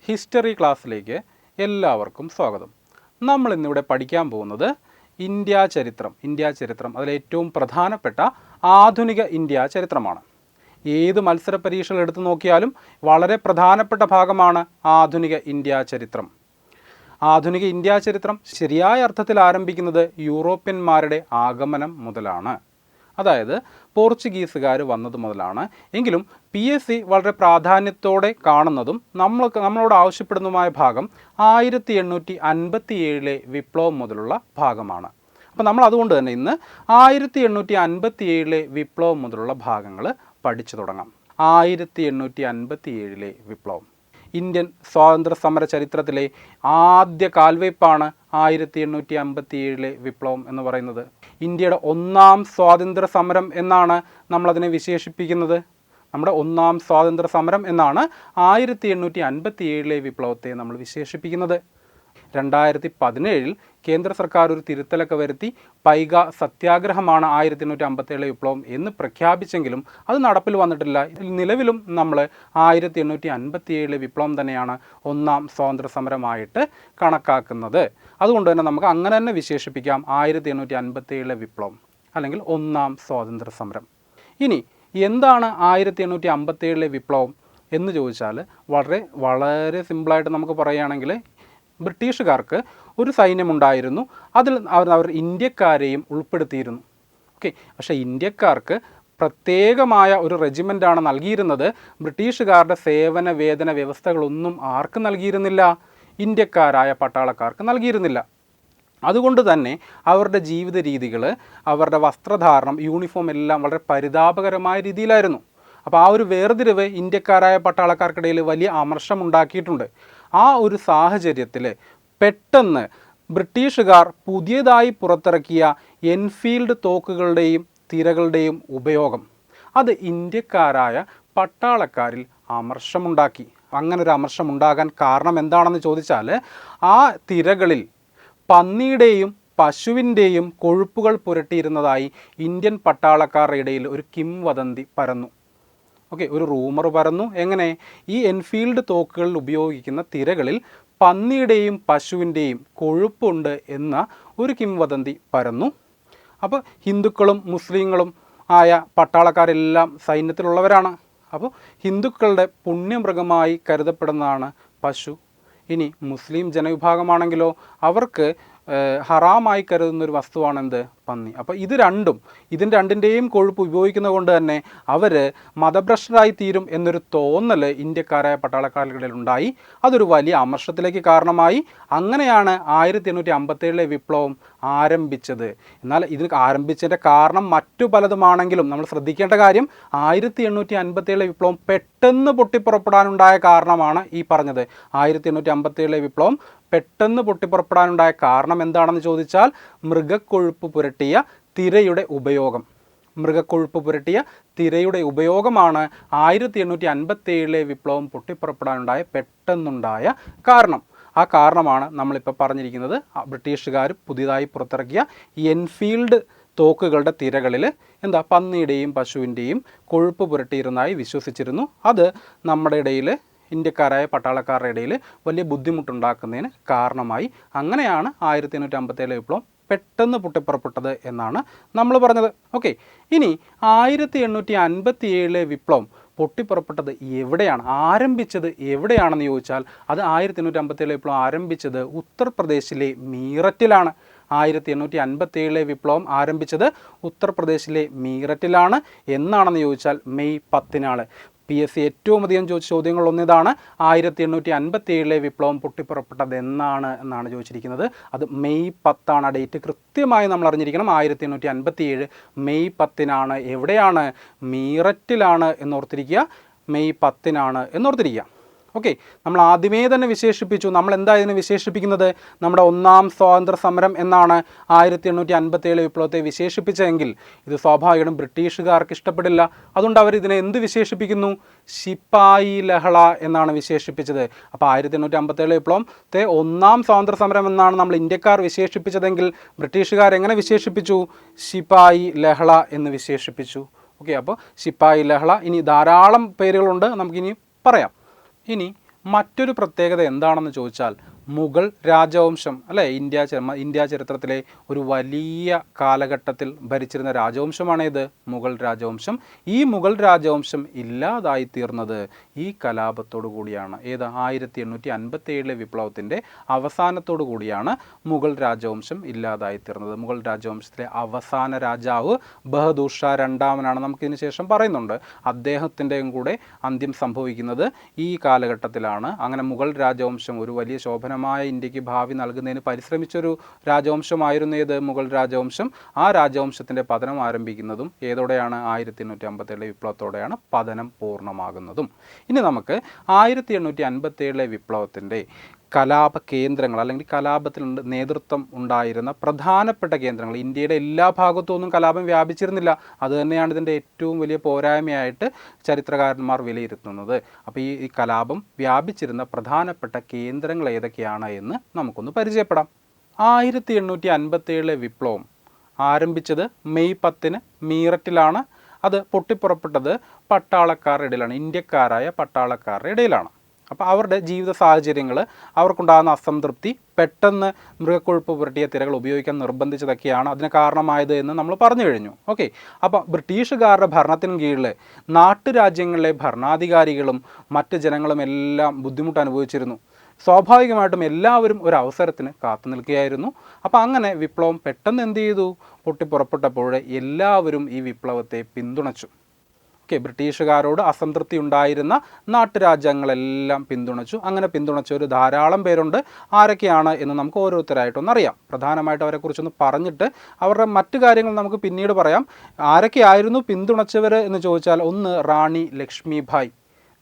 History ക്ലാസ്സിലേക്ക് എല്ലാവർക്കും സ്വാഗതം. നമ്മൾ ഇന്നിവിടെ പഠിക്കാൻ പോകുന്നത് ഇന്ത്യ ചരിത്രം അതിലേറ്റവും പ്രധാനപ്പെട്ട ആധുനിക ഇന്ത്യ ചരിത്രമാണ്. ഏത് മത്സര പരീക്ഷകൾ എടുത്തു നോക്കിയാലും വളരെ പ്രധാനപ്പെട്ട ഭാഗമാണ് ആധുനിക ഇന്ത്യ ചരിത്രം. ആധുനിക ഇന്ത്യ ചരിത്രം ശരിയായ അർത്ഥത്തിൽ ആരംഭിക്കുന്നത് യൂറോപ്യന്മാരുടെ ആഗമനം മുതലാണ്, അതായത് പോർച്ചുഗീസുകാർ വന്നത് മുതലാണ്. എങ്കിലും PSC വളരെ പ്രാധാന്യത്തോടെ കാണുന്നതും നമ്മളോട് ആവശ്യപ്പെടുന്നതുമായ ഭാഗം 1857 വിപ്ലവം മുതലുള്ള ഭാഗമാണ്. അപ്പോൾ നമ്മൾ അതുകൊണ്ട് തന്നെ ഇന്ന് 1857 വിപ്ലവം മുതലുള്ള ഭാഗങ്ങൾ പഠിച്ചു തുടങ്ങാം. 1857 വിപ്ലവം ഇന്ത്യൻ സ്വാതന്ത്ര്യ സമര ചരിത്രത്തിലെ ആദ്യ കാൽവയ്പ്പാണ് 1857 വിപ്ലവം എന്ന് പറയുന്നത്. ഇന്ത്യയുടെ ഒന്നാം സ്വാതന്ത്ര്യ സമരം എന്നാണ് നമ്മളതിനെ വിശേഷിപ്പിക്കുന്നത്. നമ്മുടെ ഒന്നാം സ്വാതന്ത്ര്യ സമരം എന്നാണ് 1857 വിപ്ലവത്തെ നമ്മൾ വിശേഷിപ്പിക്കുന്നത്. 2017 കേന്ദ്ര സർക്കാർ ഒരു തിരുത്തലൊക്കെ വരുത്തി പൈക സത്യാഗ്രഹമാണ് 1857 വിപ്ലവം എന്ന് പ്രഖ്യാപിച്ചെങ്കിലും അത് നടപ്പിൽ വന്നിട്ടില്ല. നിലവിലും നമ്മൾ 1857 വിപ്ലവം തന്നെയാണ് ഒന്നാം സ്വാതന്ത്ര്യ സമരമായിട്ട് കണക്കാക്കുന്നത്. അതുകൊണ്ട് തന്നെ നമുക്ക് അങ്ങനെ തന്നെ വിശേഷിപ്പിക്കാം 1857 വിപ്ലവം അല്ലെങ്കിൽ ഒന്നാം സ്വാതന്ത്ര്യ സമരം. ഇനി എന്താണ് 1857 വിപ്ലവം എന്ന് ചോദിച്ചാൽ വളരെ സിമ്പിളായിട്ട് നമുക്ക് പറയുകയാണെങ്കിൽ ബ്രിട്ടീഷുകാർക്ക് ഒരു സൈന്യമുണ്ടായിരുന്നു. അതിൽ അവർ ഇന്ത്യക്കാരെയും ഉൾപ്പെടുത്തിയിരുന്നു. പക്ഷേ ഇന്ത്യക്കാർക്ക് പ്രത്യേകമായ ഒരു റെജിമെൻ്റാണ് നൽകിയിരുന്നത്. ബ്രിട്ടീഷുകാരുടെ സേവന വേതന വ്യവസ്ഥകളൊന്നും ആർക്കും നൽകിയിരുന്നില്ല, ഇന്ത്യക്കാരായ പട്ടാളക്കാർക്ക് നൽകിയിരുന്നില്ല. അതുകൊണ്ട് തന്നെ അവരുടെ ജീവിത രീതികൾ, അവരുടെ വസ്ത്രധാരണം, യൂണിഫോം എല്ലാം വളരെ പരിതാപകരമായ രീതിയിലായിരുന്നു. അപ്പോൾ ആ ഒരു വേർതിരിവ് ഇന്ത്യക്കാരായ പട്ടാളക്കാർക്കിടയിൽ വലിയ അമർഷമുണ്ടാക്കിയിട്ടുണ്ട്. ആ ഒരു സാഹചര്യത്തിൽ പെട്ടെന്ന് ബ്രിട്ടീഷുകാർ പുതിയതായി പുറത്തിറക്കിയ എൻഫീൽഡ് തോക്കുകളുടെയും തിരകളുടെയും ഉപയോഗം അത് ഇന്ത്യക്കാരായ പട്ടാളക്കാരിൽ അമർഷമുണ്ടാക്കി. അങ്ങനെ ഒരു അമർഷമുണ്ടാകാൻ കാരണം എന്താണെന്ന് ചോദിച്ചാൽ ആ തിരകളിൽ പന്നിയുടെയും പശുവിൻ്റെയും കൊഴുപ്പുകൾ പുരട്ടിയിരുന്നതായി ഇന്ത്യൻ പട്ടാളക്കാരുടെ ഇടയിൽ ഒരു കിംവദന്തി പരന്നു. ഒരു റൂമർ പരന്നു. എങ്ങനെ? ഈ എൻഫീൽഡ് തോക്കുകളിൽ ഉപയോഗിക്കുന്ന തിരകളിൽ പന്നിയുടെയും പശുവിൻ്റെയും കൊഴുപ്പുണ്ട് എന്ന ഒരു കിംവദന്തി പരന്നു. അപ്പോൾ ഹിന്ദുക്കളും മുസ്ലിങ്ങളും ആയ പട്ടാളക്കാരെല്ലാം സൈന്യത്തിലുള്ളവരാണ്. അപ്പോൾ ഹിന്ദുക്കളുടെ പുണ്യമൃഗമായി കരുതപ്പെടുന്നതാണ് പശു. ഇനി മുസ്ലിം ജനവിഭാഗമാണെങ്കിലോ അവർക്ക് ഹറാമായി കരുതുന്നൊരു വസ്തുവാണ് എന്ത്? പന്നി. അപ്പോൾ ഇതിൻ്റെ രണ്ടിൻ്റെയും കൊഴുപ്പ് ഉപയോഗിക്കുന്നത് കൊണ്ട് തന്നെ അവർ മതഭ്രഷ്ടരായി തീരും എന്നൊരു തോന്നൽ ഇന്ത്യക്കാരായ പട്ടാളക്കാർക്കിടയിൽ ഉണ്ടായി. അതൊരു വലിയ അമർഷത്തിലേക്ക് കാരണമായി. അങ്ങനെയാണ് 1857 വിപ്ലവം ആരംഭിച്ചത്. എന്നാൽ ഇതിന് ആരംഭിച്ചതിൻ്റെ കാരണം മറ്റു പലതുമാണെങ്കിലും നമ്മൾ ശ്രദ്ധിക്കേണ്ട കാര്യം 1857 വിപ്ലവം പെട്ടെന്ന് പൊട്ടിപ്പുറപ്പെടാനുണ്ടായ കാരണമാണ് ഈ പറഞ്ഞത്. 1857 വിപ്ലവം പെട്ടെന്ന് പൊട്ടിപ്പുറപ്പെടാനുണ്ടായ കാരണം എന്താണെന്ന് ചോദിച്ചാൽ മൃഗക്കൊഴുപ്പ് പുരട്ടിയ തിരയുടെ ഉപയോഗമാണ് 1857 വിപ്ലവം പൊട്ടിപ്പുറപ്പെടാനുണ്ടായ പെട്ടെന്നുണ്ടായ കാരണം. ആ കാരണമാണ് നമ്മളിപ്പോൾ പറഞ്ഞിരിക്കുന്നത്. ബ്രിട്ടീഷുകാർ പുതിയതായി പുറത്തിറക്കിയ എൻഫീൽഡ് തോക്കുകളുടെ തിരകളിൽ പന്നിയുടെയും പശുവിൻ്റെയും കൊഴുപ്പ് പുരട്ടിയിരുന്നതായി വിശ്വസിച്ചിരുന്നു. അത് നമ്മുടെ ഇടയിൽ, ഇന്ത്യക്കാരായ പട്ടാളക്കാരുടെ ഇടയിൽ വലിയ ബുദ്ധിമുട്ടുണ്ടാക്കുന്നതിന് കാരണമായി. അങ്ങനെയാണ് 1857 വിപ്ലവം പെട്ടെന്ന് പൊട്ടിപ്പുറപ്പെട്ടത് എന്നാണ് നമ്മൾ പറഞ്ഞത്. ഇനി 1857 വിപ്ലവം പൊട്ടിപ്പുറപ്പെട്ടത് എവിടെയാണ്, ആരംഭിച്ചത് എവിടെയാണെന്ന് ചോദിച്ചാൽ അത് 1857 വിപ്ലവം ആരംഭിച്ചത് ഉത്തർപ്രദേശിലെ മീററ്റിലാണ്. 1857 വിപ്ലവം ആരംഭിച്ചത് ഉത്തർപ്രദേശിലെ മീററ്റിലാണ്. എന്നാണെന്ന് ചോദിച്ചാൽ മെയ് 10 PSC ഏറ്റവും അധികം ചോദിച്ച ചോദ്യങ്ങളൊന്നിതാണ് 1857 വിപ്ലവം പൊട്ടിപ്പുറപ്പെട്ടത് എന്നാണ് ചോദിച്ചിരിക്കുന്നത്. അത് മെയ് 10 ഡേറ്റ് കൃത്യമായി നമ്മൾ അറിഞ്ഞിരിക്കണം. 1857 മെയ് 10 എവിടെയാണ്? മീററ്റിലാണ് എന്നോർത്തിരിക്കുക. മെയ് 10 എന്നോർത്തിരിക്കുക. നമ്മൾ ആദ്യമേ തന്നെ വിശേഷിപ്പിച്ചു. നമ്മൾ എന്താ ഇതിനെ വിശേഷിപ്പിക്കുന്നത്? നമ്മുടെ ഒന്നാം സ്വാതന്ത്ര്യ സമരം എന്നാണ് 1857 വിപ്ലവത്തെ വിശേഷിപ്പിച്ചതെങ്കിൽ ഇത് സ്വാഭാവികമായിട്ടും ബ്രിട്ടീഷുകാർക്ക് ഇഷ്ടപ്പെടില്ല. അതുകൊണ്ട് അവർ ഇതിനെ എന്ത് വിശേഷിപ്പിക്കുന്നു? ശിപ്പായി ലഹള എന്നാണ് വിശേഷിപ്പിച്ചത്. അപ്പോൾ 1857 വിപ്ലവത്തെ ഒന്നാം സ്വാതന്ത്ര്യ സമരം എന്നാണ് നമ്മൾ ഇന്ത്യക്കാർ വിശേഷിപ്പിച്ചതെങ്കിൽ ബ്രിട്ടീഷുകാർ എങ്ങനെ വിശേഷിപ്പിച്ചു? ശിപ്പായി ലഹള എന്ന് വിശേഷിപ്പിച്ചു. അപ്പോൾ ശിപ്പായി ലഹള. ഇനി ധാരാളം പേരുകളുണ്ട്, നമുക്കിനി പറയാം. ഇനി മറ്റൊരു പ്രത്യേകത എന്താണെന്ന് ചോദിച്ചാൽ മുഗൾ രാജവംശം അല്ലേ, ഇന്ത്യ ചരിത്രത്തിലെ ഒരു വലിയ കാലഘട്ടത്തിൽ ഭരിച്ചിരുന്ന രാജവംശമാണേത്? മുഗൾ രാജവംശം. ഈ മുഗൾ രാജവംശം ഇല്ലാതായി തീർന്നത് ഈ കലാപത്തോടു കൂടിയാണ്. ഏത്? 1857 വിപ്ലവത്തിൻ്റെ അവസാനത്തോടു കൂടിയാണ് മുഗൾ രാജവംശം ഇല്ലാതായി തീർന്നത്. മുഗൾ രാജവംശത്തിലെ അവസാന രാജാവ് ബഹദൂർ ഷാ രണ്ടാമനാണ്. നമുക്കിതിന് ശേഷം പറയുന്നുണ്ട്. അദ്ദേഹത്തിൻ്റെയും കൂടെ അന്ത്യം സംഭവിക്കുന്നത് ഈ കാലഘട്ടത്തിലാണ്. അങ്ങനെ മുഗൾ രാജവംശം ഒരു വലിയ ശോഭനമായ ഇന്ത്യക്ക് ഭാവി നൽകുന്നതിന് പരിശ്രമിച്ചൊരു രാജവംശമായിരുന്നു ഏത്? മുഗൾ രാജവംശം. ആ രാജവംശത്തിൻ്റെ പതനം ആരംഭിക്കുന്നതും ഏതോടെയാണ്? 1857 വിപ്ലവത്തോടെയാണ് പതനം പൂർണ്ണമാകുന്നതും. ഇനി നമുക്ക് 1857 വിപ്ലവത്തിൻ്റെ കലാപ കേന്ദ്രങ്ങൾ അല്ലെങ്കിൽ കലാപത്തിൽ നേതൃത്വം ഉണ്ടായിരുന്ന പ്രധാനപ്പെട്ട കേന്ദ്രങ്ങൾ, ഇന്ത്യയുടെ എല്ലാ ഭാഗത്തുനിന്നും കലാപം വ്യാപിച്ചിരുന്നില്ല. അതുതന്നെയാണ് ഇതിൻ്റെ ഏറ്റവും വലിയ പോരായ്മയായിട്ട് ചരിത്രകാരന്മാർ വിലയിരുത്തുന്നത്. അപ്പോൾ ഈ കലാപം വ്യാപിച്ചിരുന്ന പ്രധാനപ്പെട്ട കേന്ദ്രങ്ങൾ ഏതൊക്കെയാണ് എന്ന് നമുക്കൊന്ന് പരിചയപ്പെടാം. 1857 വിപ്ലവം ആരംഭിച്ചത് മെയ് 10 മീററ്റിലാണ്. അത് പൊട്ടിപ്പുറപ്പെട്ടത് പട്ടാളക്കാരുടെ ഇടയിലാണ്, ഇന്ത്യക്കാരായ പട്ടാളക്കാരുടെ ഇടയിലാണ്. അപ്പോൾ അവരുടെ ജീവിത സാഹചര്യങ്ങൾ, അവർക്കുണ്ടാകുന്ന അസംതൃപ്തി, പെട്ടെന്ന് മൃഗക്കൊഴുപ്പ് പുരട്ടിയ തിരകൾ ഉപയോഗിക്കാൻ നിർബന്ധിച്ചതൊക്കെയാണ് അതിന് കാരണമായത് എന്ന് നമ്മൾ പറഞ്ഞു കഴിഞ്ഞു. ഓക്കെ, അപ്പോൾ ബ്രിട്ടീഷുകാരുടെ ഭരണത്തിന് കീഴിൽ നാട്ടുരാജ്യങ്ങളിലെ ഭരണാധികാരികളും മറ്റ് ജനങ്ങളും എല്ലാം ബുദ്ധിമുട്ട് അനുഭവിച്ചിരുന്നു. സ്വാഭാവികമായിട്ടും എല്ലാവരും ഒരു അവസരത്തിന് കാത്തു നിൽക്കുകയായിരുന്നു. അപ്പോൾ അങ്ങനെ വിപ്ലവം പെട്ടെന്ന് എന്ത് ചെയ്തു? പൊട്ടിപ്പുറപ്പെട്ടപ്പോൾ എല്ലാവരും ഈ വിപ്ലവത്തെ പിന്തുണച്ചു. ഓക്കെ, ബ്രിട്ടീഷുകാരോട് അസംതൃപ്തി ഉണ്ടായിരുന്ന നാട്ടുരാജ്യങ്ങളെല്ലാം പിന്തുണച്ചു. അങ്ങനെ പിന്തുണച്ചവർ ധാരാളം പേരുണ്ട്. ആരൊക്കെയാണ് എന്ന് നമുക്ക് ഓരോരുത്തരായിട്ടൊന്നറിയാം. പ്രധാനമായിട്ട് അവരെക്കുറിച്ചൊന്ന് പറഞ്ഞിട്ട് അവരുടെ മറ്റു കാര്യങ്ങൾ നമുക്ക് പിന്നീട് പറയാം. ആരൊക്കെയായിരുന്നു പിന്തുണച്ചവർ എന്ന് ചോദിച്ചാൽ, ഒന്ന് റാണി ലക്ഷ്മിഭായ്.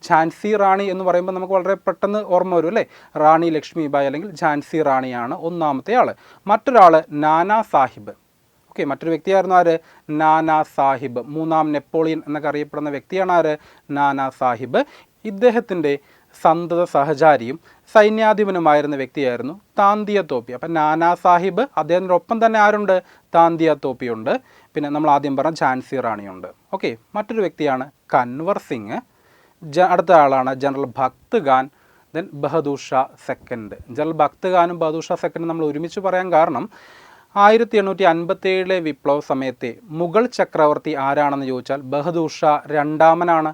ഝാൻസി റാണി എന്ന് പറയുമ്പോൾ നമുക്ക് വളരെ പെട്ടെന്ന് ഓർമ്മ വരും അല്ലേ? റാണി ലക്ഷ്മിഭായ് അല്ലെങ്കിൽ ഝാൻസി റാണിയാണ് ഒന്നാമത്തെ ആൾ. മറ്റൊരാൾ നാനാ സാഹിബ്. ഓക്കെ, മറ്റൊരു വ്യക്തിയായിരുന്നു ആര്? നാനാ സാഹിബ്. മൂന്നാം നെപ്പോളിയൻ എന്നൊക്കെ അറിയപ്പെടുന്ന വ്യക്തിയാണ് ആര്? നാനാ സാഹിബ്. ഇദ്ദേഹത്തിൻ്റെ സന്തത സഹചാരിയും സൈന്യാധിപനുമായിരുന്ന വ്യക്തിയായിരുന്നു താന്തിയ തോപ്പി. അപ്പം നാനാ സാഹിബ്, അദ്ദേഹത്തിനൊപ്പം തന്നെ ആരുണ്ട്? താന്തിയ തോപ്പിയുണ്ട്. പിന്നെ നമ്മൾ ആദ്യം പറഞ്ഞ ഝാൻസി റാണിയുണ്ട്. ഓക്കെ, മറ്റൊരു വ്യക്തിയാണ് കൻവർ സിംഗ്. അടുത്ത ആളാണ് general Bakht Khan. Then Bahadur Shah second. General Bakht ഖാനും ബഹദൂർ ഷാ സെക്കൻഡും നമ്മൾ ഒരുമിച്ച് പറയാൻ കാരണം 1857 വിപ്ലവ സമയത്തെ മുഗൾ ചക്രവർത്തി ആരാണെന്ന് ചോദിച്ചാൽ ബഹദൂർ ഷാ രണ്ടാമനാണ്.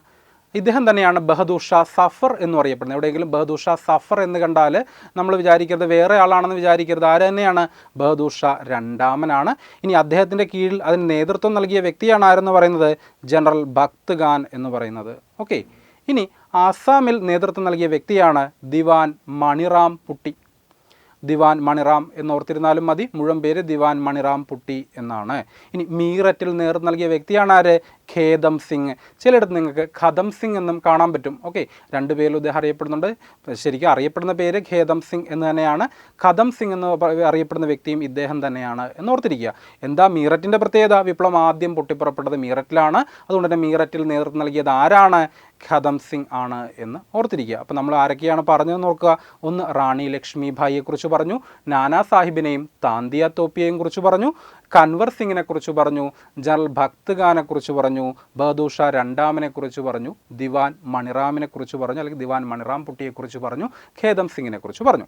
ഇദ്ദേഹം തന്നെയാണ് ബഹദൂർ ഷാ സഫർ എന്ന് പറയപ്പെടുന്നത്. എവിടെയെങ്കിലും ബഹദൂർ ഷാ സഫർ എന്ന് കണ്ടാൽ നമ്മൾ വിചാരിക്കരുത് വേറെ ആളാണെന്ന് വിചാരിക്കരുത്. ആര് തന്നെയാണ്? ബഹദൂർ ഷാ രണ്ടാമനാണ്. ഇനി അദ്ദേഹത്തിൻ്റെ കീഴിൽ അതിന് നേതൃത്വം നൽകിയ വ്യക്തിയാണ് ആരെന്ന് പറയുന്നത്? ജനറൽ ഭക്ത് ഖാൻ എന്ന് പറയുന്നത്. ഓക്കെ, ഇനി ആസാമിൽ നേതൃത്വം നൽകിയ വ്യക്തിയാണ് ദിവാൻ മണിറാം പുട്ടി. ദിവാൻ മണിറാം എന്നോർത്തിരുന്നാലും മതി. മുഴുവൻ പേര് ദിവാൻ മണിറാം പുട്ടി എന്നാണ്. ഇനി മീററ്റിൽ നേതൃത്വം നൽകിയ വ്യക്തിയാണ് ആര്? ഖേദം സിംഗ്. ചിലയിടത്ത് നിങ്ങൾക്ക് ഖദം സിംഗ് എന്നും കാണാൻ പറ്റും. ഓക്കെ, രണ്ട് പേരിലും ഇദ്ദേഹം അറിയപ്പെടുന്നുണ്ട്. ശരിക്കും അറിയപ്പെടുന്ന പേര് ഖേദം സിംഗ് എന്ന് തന്നെയാണ്. ഖദം സിംഗ് എന്ന് അറിയപ്പെടുന്ന വ്യക്തിയും ഇദ്ദേഹം തന്നെയാണ് എന്നോർത്തിരിക്കുക. എന്താ മീററ്റിൻ്റെ പ്രത്യേകത? വിപ്ലവം ആദ്യം പൊട്ടിപ്പുറപ്പെട്ടത് മീററ്റിലാണ്. അതുകൊണ്ട് തന്നെ മീററ്റിൽ നേതൃത്വം നൽകിയത് ആരാണ്? ഖദം സിംഗ് ആണ് എന്ന് ഓർത്തിരിക്കുക. അപ്പോൾ നമ്മൾ ആരൊക്കെയാണ് പറഞ്ഞതെന്ന് നോക്കുക. ഒന്ന് റാണി ലക്ഷ്മിഭായിയെക്കുറിച്ച് പറഞ്ഞു, നാനാ സാഹിബിനെയും താന്തിയ തോപ്പിയെയും കുറിച്ച് പറഞ്ഞു, കൻവർ സിംഗിനെ കുറിച്ച് പറഞ്ഞു, ജനറൽ ഭക്ത് ഖാനെ കുറിച്ച് പറഞ്ഞു, ബഹദൂർ ഷാ രണ്ടാമനെ കുറിച്ച് പറഞ്ഞു, ദിവാൻ മണിറാമിനെ കുറിച്ച് പറഞ്ഞു, അല്ലെങ്കിൽ ദിവാൻ മണിറാം പുട്ടിയെക്കുറിച്ച് പറഞ്ഞു, ഖേദം സിംഗിനെ കുറിച്ച് പറഞ്ഞു.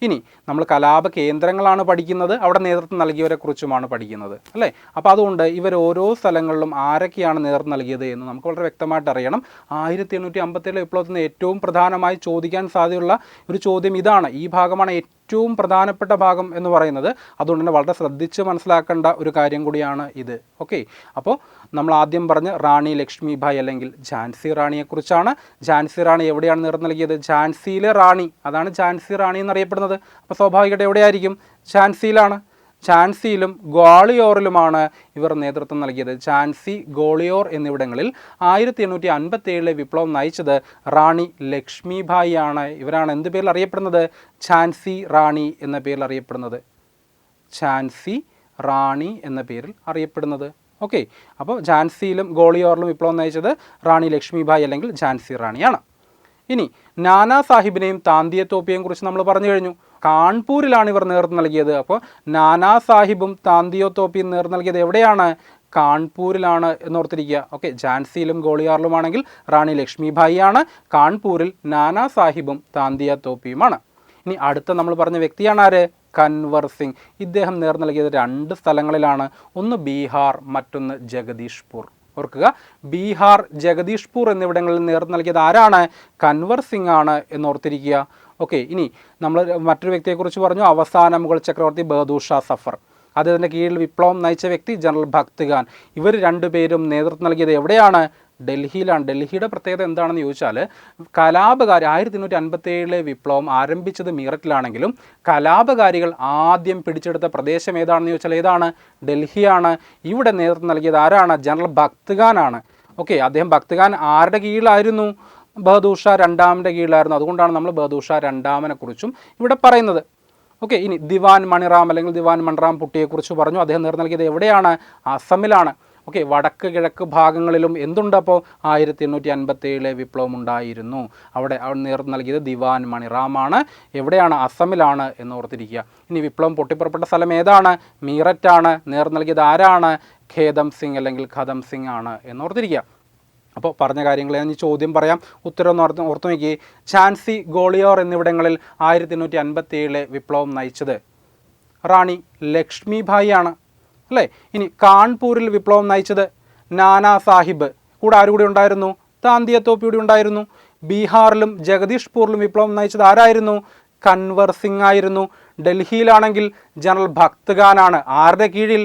ഇനി നമ്മൾ കലാപ കേന്ദ്രങ്ങളാണ് പഠിക്കുന്നത്, അവിടെ നേതൃത്വം നൽകിയവരെ കുറിച്ചുമാണ് പഠിക്കുന്നത് അല്ലേ. അപ്പോൾ അതുകൊണ്ട് ഇവർ ഓരോ സ്ഥലങ്ങളിലും ആരൊക്കെയാണ് നേതൃത്വം നൽകിയത് എന്ന് നമുക്ക് വളരെ വ്യക്തമായിട്ട് അറിയണം. 1857 വിപ്ലവത്തിൽ നിന്ന് ഏറ്റവും പ്രധാനമായി ചോദിക്കാൻ സാധ്യതയുള്ള ഒരു ചോദ്യം ഇതാണ്. ഈ ഭാഗമാണ് ഏറ്റവും പ്രധാനപ്പെട്ട ഭാഗം എന്ന് പറയുന്നത്. അതുകൊണ്ട് തന്നെ വളരെ ശ്രദ്ധിച്ച് മനസ്സിലാക്കേണ്ട ഒരു കാര്യം കൂടിയാണ് ഇത്. ഓക്കെ, അപ്പോൾ നമ്മൾ ആദ്യം പറഞ്ഞ് റാണി ലക്ഷ്മിഭായ് അല്ലെങ്കിൽ ഝാൻസി റാണിയെക്കുറിച്ചാണ്. ഝാൻസി റാണി എവിടെയാണ് നേതൃത്വം നൽകിയത്? ഝാൻസിയിലെ റാണി, അതാണ് ഝാൻസി റാണി എന്നറിയപ്പെടുന്നത്. അപ്പോൾ സ്വാഭാവികമായിട്ട് എവിടെയായിരിക്കും? ഝാൻസിയിലാണ്. ഝാൻസിയിലും ഗ്വാളിയോറിലുമാണ് ഇവർ നേതൃത്വം നൽകിയത്. ഝാൻസി, ഗ്വാളിയോർ എന്നിവിടങ്ങളിൽ 1857 വിപ്ലവം നയിച്ചത് റാണി ലക്ഷ്മിഭായി ആണ്. ഇവരാണ് എന്ത് പേരിൽ അറിയപ്പെടുന്നത്? ഝാൻസി റാണി എന്ന പേരിൽ അറിയപ്പെടുന്നത്. ഝാൻസി റാണി എന്ന പേരിൽ അറിയപ്പെടുന്നത്. ഓക്കെ, അപ്പോൾ ഝാൻസിയിലും ഗ്വാളിയോറിലും വിപ്ലവം നയിച്ചത് റാണി ലക്ഷ്മിഭായ് അല്ലെങ്കിൽ ഝാൻസി റാണിയാണ്. ഇനി നാനാ സാഹിബിനെയും താന്തിയ തോപ്പിയെയും കുറിച്ച് നമ്മൾ പറഞ്ഞു കഴിഞ്ഞു. കാൺപൂരിലാണ് ഇവർ നേതൃത്വം നൽകിയത്. അപ്പോൾ നാനാ സാഹിബും താന്തിയോ തോപ്പിയും നേതൃത്വം നൽകിയത് എവിടെയാണ്? കാൺപൂരിലാണ് എന്നോർത്തിരിക്കുക. ഓക്കെ, ഝാൻസിയിലും ഗോളിയാറിലുമാണെങ്കിൽ റാണി ലക്ഷ്മിഭായി ആണ്. കാൺപൂരിൽ നാനാ സാഹിബും താന്തിയ തോപ്പിയുമാണ്. ഇനി അടുത്ത നമ്മൾ പറഞ്ഞ വ്യക്തിയാണ് ആര്? കൻവർ സിംഗ്. ഇദ്ദേഹം നേർ നൽകിയത് 2 സ്ഥലങ്ങളിലാണ്. ഒന്ന് ബീഹാർ, മറ്റൊന്ന് ജഗദീഷ്പൂർ. ഓർക്കുക, ബീഹാർ, ജഗദീഷ്പൂർ എന്നിവിടങ്ങളിൽ നേർ നൽകിയത് ആരാണ്? കൻവർ സിംഗ് ആണ് എന്നോർത്തിരിക്കുക. ഓക്കെ, ഇനി നമ്മൾ മറ്റൊരു വ്യക്തിയെക്കുറിച്ച് പറഞ്ഞു, അവസാന മുഗൾ ചക്രവർത്തി ബഹദൂർ ഷാ സഫർ. അദ്ദേഹത്തിൻ്റെ കീഴിൽ വിപ്ലവം നയിച്ച വ്യക്തി ജനറൽ ഭക്ത് ഖാൻ. ഇവർ രണ്ടുപേരും നേതൃത്വം നൽകിയത് എവിടെയാണ്? ഡൽഹിയിലാണ്. ഡൽഹിയുടെ പ്രത്യേകത എന്താണെന്ന് ചോദിച്ചാൽ, കലാപകാരി 1857 വിപ്ലവം ആരംഭിച്ചത് മീററ്റിലാണെങ്കിലും കലാപകാരികൾ ആദ്യം പിടിച്ചെടുത്ത പ്രദേശം ഏതാണെന്ന് ചോദിച്ചാൽ ഏതാണ്? ഡൽഹിയാണ്. ഇവിടെ നേതൃത്വം നൽകിയത് ആരാണ്? ജനറൽ ഭക്ത് ഖാൻ ആണ്. ഓക്കെ, അദ്ദേഹം ഭക്ത് ഖാൻ ആരുടെ കീഴിലായിരുന്നു? ബഹദൂർ ഷാ രണ്ടാമൻ്റെ കീഴിലായിരുന്നു. അതുകൊണ്ടാണ് നമ്മൾ ബഹദൂർ ഷാ രണ്ടാമനെ കുറിച്ചും ഇവിടെ പറയുന്നത്. ഓക്കെ, ഇനി ദിവാൻ മണിറാം അല്ലെങ്കിൽ ദിവാൻ മൺറാം പുട്ടിയെക്കുറിച്ച് പറഞ്ഞു. അദ്ദേഹം നേർ നൽകിയത് എവിടെയാണ്? അസമിലാണ്. ഓക്കെ, വടക്ക് കിഴക്ക് ഭാഗങ്ങളിലും എന്തുണ്ട്? അപ്പോൾ 1857 വിപ്ലവം ഉണ്ടായിരുന്നു. അവിടെ നേർ നൽകിയത് ദിവാൻ മണിറാമാണ്. എവിടെയാണ്? അസമിലാണ് എന്ന് ഓർത്തിരിക്കുക. ഇനി വിപ്ലവം പൊട്ടിപ്പുറപ്പെട്ട സ്ഥലം ഏതാണ്? മീററ്റാണ്. നേർ നൽകിയത് ആരാണ്? ഖേദം സിംഗ് അല്ലെങ്കിൽ ഖദം സിംഗ് ആണ് എന്നോർത്തിരിക്കുക. അപ്പോൾ പറഞ്ഞ കാര്യങ്ങൾ ഞാൻ ഈ ചോദ്യം പറയാം, ഉത്തരം ഓർത്തു നോക്കി. ഝാൻസി, ഗോളിയോർ എന്നിവിടങ്ങളിൽ 1857 വിപ്ലവം നയിച്ചത് റാണി ലക്ഷ്മിഭായി ആണ്, അല്ലേ? ഇനി കാൺപൂരിൽ വിപ്ലവം നയിച്ചത് നാനാ സാഹിബ്. കൂടെ ആരുകൂടി ഉണ്ടായിരുന്നു? താന്തിയ തോപ്പി കൂടി ഉണ്ടായിരുന്നു. ബീഹാറിലും ജഗദീഷ്പൂരിലും വിപ്ലവം നയിച്ചത് ആരായിരുന്നു? കൻവർ സിംഗ് ആയിരുന്നു. ഡൽഹിയിലാണെങ്കിൽ ജനറൽ ഭക്ത് ഖാനാണ്. ആരുടെ കീഴിൽ?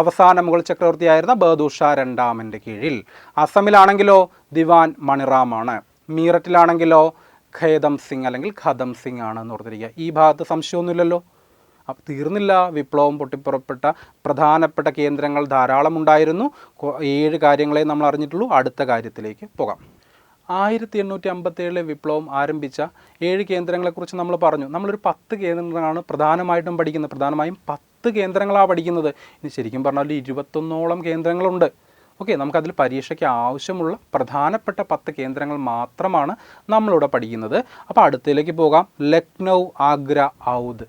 അവസാന മുഗൾ ചക്രവർത്തിയായിരുന്ന ബഹദൂർ ഷാ രണ്ടാമൻ്റെ കീഴിൽ. അസമിലാണെങ്കിലോ ദിവാൻ മണിറാമാണ്. മീററ്റിലാണെങ്കിലോ ഖേദം സിംഗ് അല്ലെങ്കിൽ ഖദം സിംഗ് ആണെന്ന് ഓർത്തിരിക്കുക. ഈ ഭാഗത്ത് സംശയമൊന്നുമില്ലല്ലോ. അപ്പം തീർന്നില്ല. വിപ്ലവം പൊട്ടിപ്പുറപ്പെട്ട പ്രധാനപ്പെട്ട കേന്ദ്രങ്ങൾ ധാരാളം ഉണ്ടായിരുന്നു. 7 കാര്യങ്ങളെ നമ്മൾ അറിഞ്ഞിട്ടുള്ളൂ. അടുത്ത കാര്യത്തിലേക്ക് പോകാം. 1857 വിപ്ലവം ആരംഭിച്ച 7 കേന്ദ്രങ്ങളെക്കുറിച്ച് നമ്മൾ പറഞ്ഞു. നമ്മളൊരു 10 കേന്ദ്രങ്ങളാണ് പ്രധാനമായിട്ടും പഠിക്കുന്നത്. പ്രധാനമായും 10 കേന്ദ്രങ്ങളാണ് പഠിക്കുന്നത്. ഇനി ശരിക്കും പറഞ്ഞാൽ 21ഓളം കേന്ദ്രങ്ങളുണ്ട്. ഓക്കെ, നമുക്കതിൽ പരീക്ഷയ്ക്ക് ആവശ്യമുള്ള പ്രധാനപ്പെട്ട 10 കേന്ദ്രങ്ങൾ മാത്രമാണ് നമ്മളിവിടെ പഠിക്കുന്നത്. അപ്പോൾ അടുത്തതിലേക്ക് പോകാം. ലക്നൗ, ആഗ്ര, ഔധ്.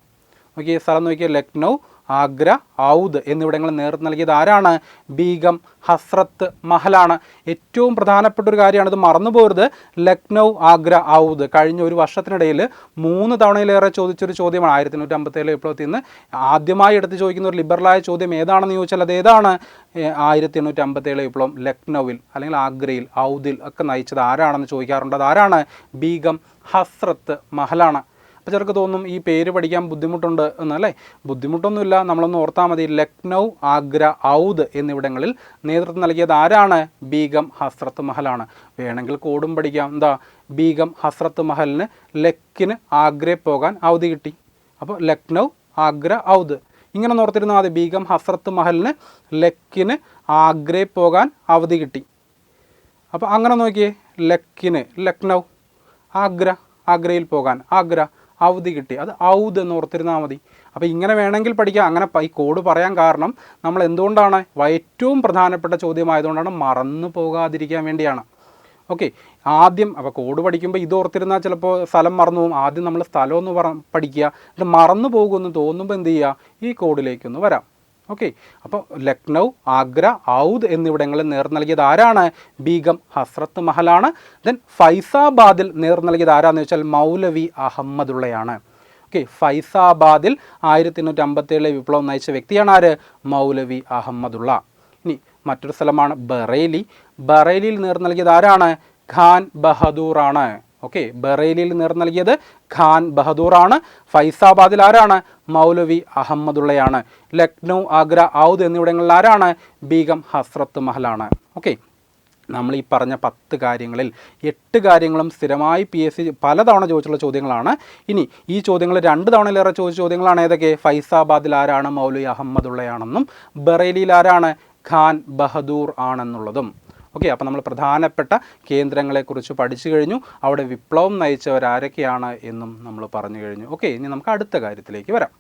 ഓക്കെ, സ്ഥലം നോക്കിയാൽ ലക്നൗ, ആഗ്ര, ഔധ് എന്നിവിടങ്ങളിൽ നേതൃത്വം നൽകിയത് ആരാണ്? ബീഗം ഹസ്രത്ത് മഹലാണ്. ഏറ്റവും പ്രധാനപ്പെട്ട ഒരു കാര്യമാണ്, ഇത് മറന്നു പോകരുത്. ലക്നൗ, ആഗ്ര, ഔധ് കഴിഞ്ഞ ഒരു വർഷത്തിനിടയിൽ 3 തവണയിലേറെ ചോദിച്ചൊരു ചോദ്യമാണ്. 1857 വിപ്ലവത്തിൽ നിന്ന് ആദ്യമായി എടുത്ത് ചോദിക്കുന്ന ഒരു ലിബറലായ ചോദ്യം ഏതാണെന്ന് ചോദിച്ചാൽ അത് ഏതാണ്? 1857 വിപ്ലവം ലക്നൌവിൽ അല്ലെങ്കിൽ ആഗ്രയിൽ, ഔധിൽ ഒക്കെ നയിച്ചത് ആരാണെന്ന് ചോദിക്കാറുണ്ട്. അത് ആരാണ്? ബീഗം ഹസ്രത്ത് മഹലാണ്. അപ്പോൾ ചിലർക്ക് തോന്നും ഈ പേര് പഠിക്കാൻ ബുദ്ധിമുട്ടുണ്ട് എന്നല്ലേ? ബുദ്ധിമുട്ടൊന്നുമില്ല, നമ്മളൊന്ന് ഓർത്താൽ മതി. ലക്നൗ, ആഗ്ര, ഔധ് എന്നിവിടങ്ങളിൽ നേതൃത്വം നൽകിയത് ആരാണ്? ബീഗം ഹസ്രത്ത് മഹലാണ്. വേണമെങ്കിൽ കോഡും പഠിക്കാം. എന്താ? ബീഗം ഹസ്രത്ത് മഹലിന് ലക്കിന് ആഗ്രയിൽ പോകാൻ അവധി കിട്ടി. അപ്പോൾ ലക്നൗ, ആഗ്ര, ഔധ് ഇങ്ങനെ ഓർത്തിരുന്നാൽ മതി. ബീഗം ഹസ്രത്ത് മഹലിന് ലക്കിന് ആഗ്രയിൽ പോകാൻ അവധി കിട്ടി. അപ്പോൾ അങ്ങനെ നോക്കിയേ, ലക്കിന് ലക്നൗ, ആഗ്രയിൽ പോകാൻ ആഗ്ര, അവധി കിട്ടി. അത് ഔധ് എന്ന് ഓർത്തിരുന്നാൽ മതി. അപ്പോൾ ഇങ്ങനെ വേണമെങ്കിൽ പഠിക്കാം. അങ്ങനെ ഈ കോഡ് പറയാൻ കാരണം നമ്മൾ എന്തുകൊണ്ടാണ്? ഏറ്റവും പ്രധാനപ്പെട്ട ചോദ്യമായതുകൊണ്ടാണ്, മറന്നു പോകാതിരിക്കാൻ വേണ്ടിയാണ്. ഓക്കെ, ആദ്യം അപ്പോൾ കോഡ് പഠിക്കുമ്പോൾ ഇത് ഓർത്തിരുന്നാൽ ചിലപ്പോൾ സ്ഥലം മറന്നു പോകും. ആദ്യം നമ്മൾ സ്ഥലമൊന്ന് പഠിക്കുക. എന്നിട്ട് മറന്നു പോകുമെന്ന് തോന്നുമ്പോൾ എന്ത് ചെയ്യുക? ഈ കോഡിലേക്കൊന്ന് വരാം. ഓക്കെ, അപ്പോൾ ലക്നൗ, ആഗ്ര, ഔധ് എന്നിവിടങ്ങളിൽ നേർ നൽകിയത് ആരാണ്? ബീഗം ഹസ്രത്ത് മഹലാണ്. ദെൻ ഫൈസാബാദിൽ നേർ നൽകിയത് ആരാന്ന് വെച്ചാൽ മൗലവി അഹമ്മദുള്ളയാണ്. ഓക്കെ, ഫൈസാബാദിൽ 1857 വിപ്ലവം നയിച്ച വ്യക്തിയാണ് ആര്? മൗലവി അഹമ്മദുള്ള. ഇനി മറ്റൊരു സ്ഥലമാണ് ബറേലി. ബറേലിയിൽ നേർ നൽകിയത് ആരാണ്? ഖാൻ ബഹദൂറാണ്. ഓക്കെ, ബറേലിയിൽ നേർ നൽകിയത് ഖാൻ ബഹദൂറാണ്. ഫൈസാബാദിൽ ആരാണ്? മൗലവി അഹമ്മദുള്ളയാണ്. ലക്നൗ, ആഗ്ര, ഔധ് എന്നിവിടങ്ങളിൽ ആരാണ്? ബീഗം ഹസ്രത്ത് മഹലാണ്. ഓക്കെ, നമ്മൾ ഈ പറഞ്ഞ 10 കാര്യങ്ങളിൽ 8 കാര്യങ്ങളും സ്ഥിരമായി PSC പലതവണ ചോദിച്ചുള്ള ചോദ്യങ്ങളാണ്. ഇനി ഈ ചോദ്യങ്ങൾ 2 തവണയിലേറെ ചോദിച്ച ചോദ്യങ്ങളാണ്. ഏതൊക്കെ? ഫൈസാബാദിൽ ആരാണ്? മൗലവി അഹമ്മദുള്ളയാണെന്നും ബറേലിയിൽ ആരാണ്? ഖാൻ ബഹദൂർ ആണെന്നുള്ളതും. ഓക്കെ, അപ്പോൾ നമ്മൾ പ്രധാനപ്പെട്ട കേന്ദ്രങ്ങളെക്കുറിച്ച് പഠിച്ചു കഴിഞ്ഞു. അവിടെ വിപ്ലവം നയിച്ചവരാരൊക്കെയാണ് എന്നും നമ്മൾ പറഞ്ഞു കഴിഞ്ഞു. ഓക്കെ, ഇനി നമുക്ക് അടുത്ത കാര്യത്തിലേക്ക് വരാം.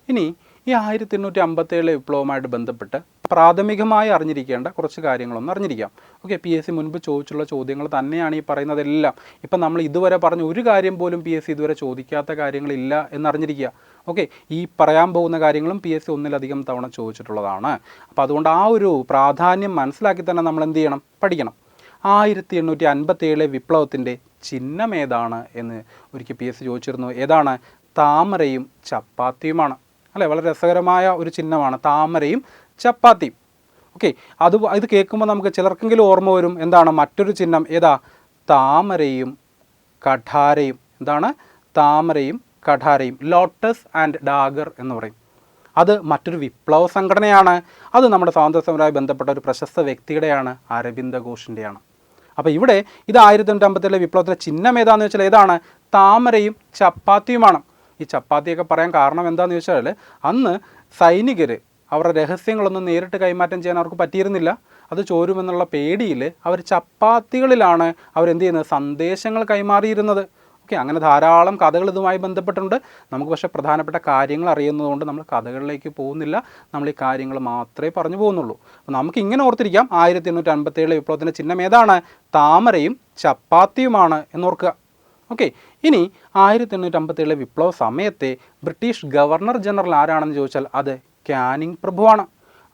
ഇനി ഈ 1857 വിപ്ലവവുമായിട്ട് ബന്ധപ്പെട്ട് പ്രാഥമികമായി അറിഞ്ഞിരിക്കേണ്ട കുറച്ച് കാര്യങ്ങളൊന്നും അറിഞ്ഞിരിക്കാം. ഓക്കെ, PSC മുൻപ് ചോദിച്ചുള്ള ചോദ്യങ്ങൾ തന്നെയാണ് ഈ പറയുന്നതെല്ലാം. ഇപ്പം നമ്മൾ ഇതുവരെ പറഞ്ഞ ഒരു കാര്യം പോലും PSC ഇതുവരെ ചോദിക്കാത്ത കാര്യങ്ങളില്ല എന്നറിഞ്ഞിരിക്കുക. ഓക്കെ, ഈ പറയാൻ പോകുന്ന കാര്യങ്ങളും PSC ഒന്നിലധികം തവണ ചോദിച്ചിട്ടുള്ളതാണ്. അപ്പോൾ അതുകൊണ്ട് ആ ഒരു പ്രാധാന്യം മനസ്സിലാക്കി തന്നെ നമ്മൾ എന്ത് ചെയ്യണം, പഠിക്കണം. 1857 വിപ്ലവത്തിൻ്റെ ചിഹ്നം ഏതാണ് എന്ന് ഒരിക്കൽ PSC ചോദിച്ചിരുന്നു. ഏതാണ്? താമരയും ചപ്പാത്തിയുമാണ്. അല്ലേ, വളരെ രസകരമായ ഒരു ചിഹ്നമാണ് താമരയും ചപ്പാത്തിയും. ഓക്കെ, ഇത് കേൾക്കുമ്പോൾ നമുക്ക് ചിലർക്കെങ്കിലും ഓർമ്മ വരും എന്താണ് മറ്റൊരു ചിഹ്നം, ഏതാ? താമരയും കഠാരയും. എന്താണ്? താമരയും കഠാരയും, ലോട്ടസ് ആൻഡ് ഡാഗർ എന്ന് പറയും. അത് മറ്റൊരു വിപ്ലവ സംഘടനയാണ്. അത് നമ്മുടെ സ്വാതന്ത്ര്യ സമരവുമായി ബന്ധപ്പെട്ട ഒരു പ്രശസ്ത വ്യക്തിയുടെയാണ്, അരവിന്ദ ഘോഷിൻ്റെയാണ്. അപ്പോൾ ഇവിടെ ഇത് 1857 വിപ്ലവത്തിൻ്റെ ചിഹ്നം ഏതാണെന്ന് വെച്ചാൽ ഏതാണ്? താമരയും ചപ്പാത്തിയുമാണ്. ഈ ചപ്പാത്തിയൊക്കെ പറയാൻ കാരണം എന്താണെന്ന് ചോദിച്ചാൽ അന്ന് സൈനികർ അവരുടെ രഹസ്യങ്ങളൊന്നും നേരിട്ട് കൈമാറ്റം ചെയ്യാൻ അവർക്ക് പറ്റിയിരുന്നില്ല. അത് ചോരുമെന്നുള്ള പേടിയിൽ അവർ ചപ്പാത്തികളിലാണ് അവരെന്ത് ചെയ്യുന്നത്, സന്ദേശങ്ങൾ കൈമാറിയിരുന്നത്. ഓക്കെ, അങ്ങനെ ധാരാളം കഥകൾ ഇതുമായി ബന്ധപ്പെട്ടുണ്ട്. നമുക്ക് പക്ഷേ പ്രധാനപ്പെട്ട കാര്യങ്ങൾ അറിയുന്നതുകൊണ്ട് നമ്മൾ കഥകളിലേക്ക് പോകുന്നില്ല. നമ്മൾ ഈ കാര്യങ്ങൾ മാത്രമേ പറഞ്ഞു പോകുന്നുള്ളൂ. അപ്പോൾ നമുക്ക് ഇങ്ങനെ ഓർത്തിരിക്കാം, 1857 വിപ്ലവത്തിൻ്റെ ചിഹ്നം ഏതാണ്? താമരയും ചപ്പാത്തിയുമാണ് എന്നോർക്കുക. ഓക്കെ, ഇനി 1857 വിപ്ലവ സമയത്തെ ബ്രിട്ടീഷ് ഗവർണർ ജനറൽ ആരാണെന്ന് ചോദിച്ചാൽ അത് കാനിങ് പ്രഭുവാണ്.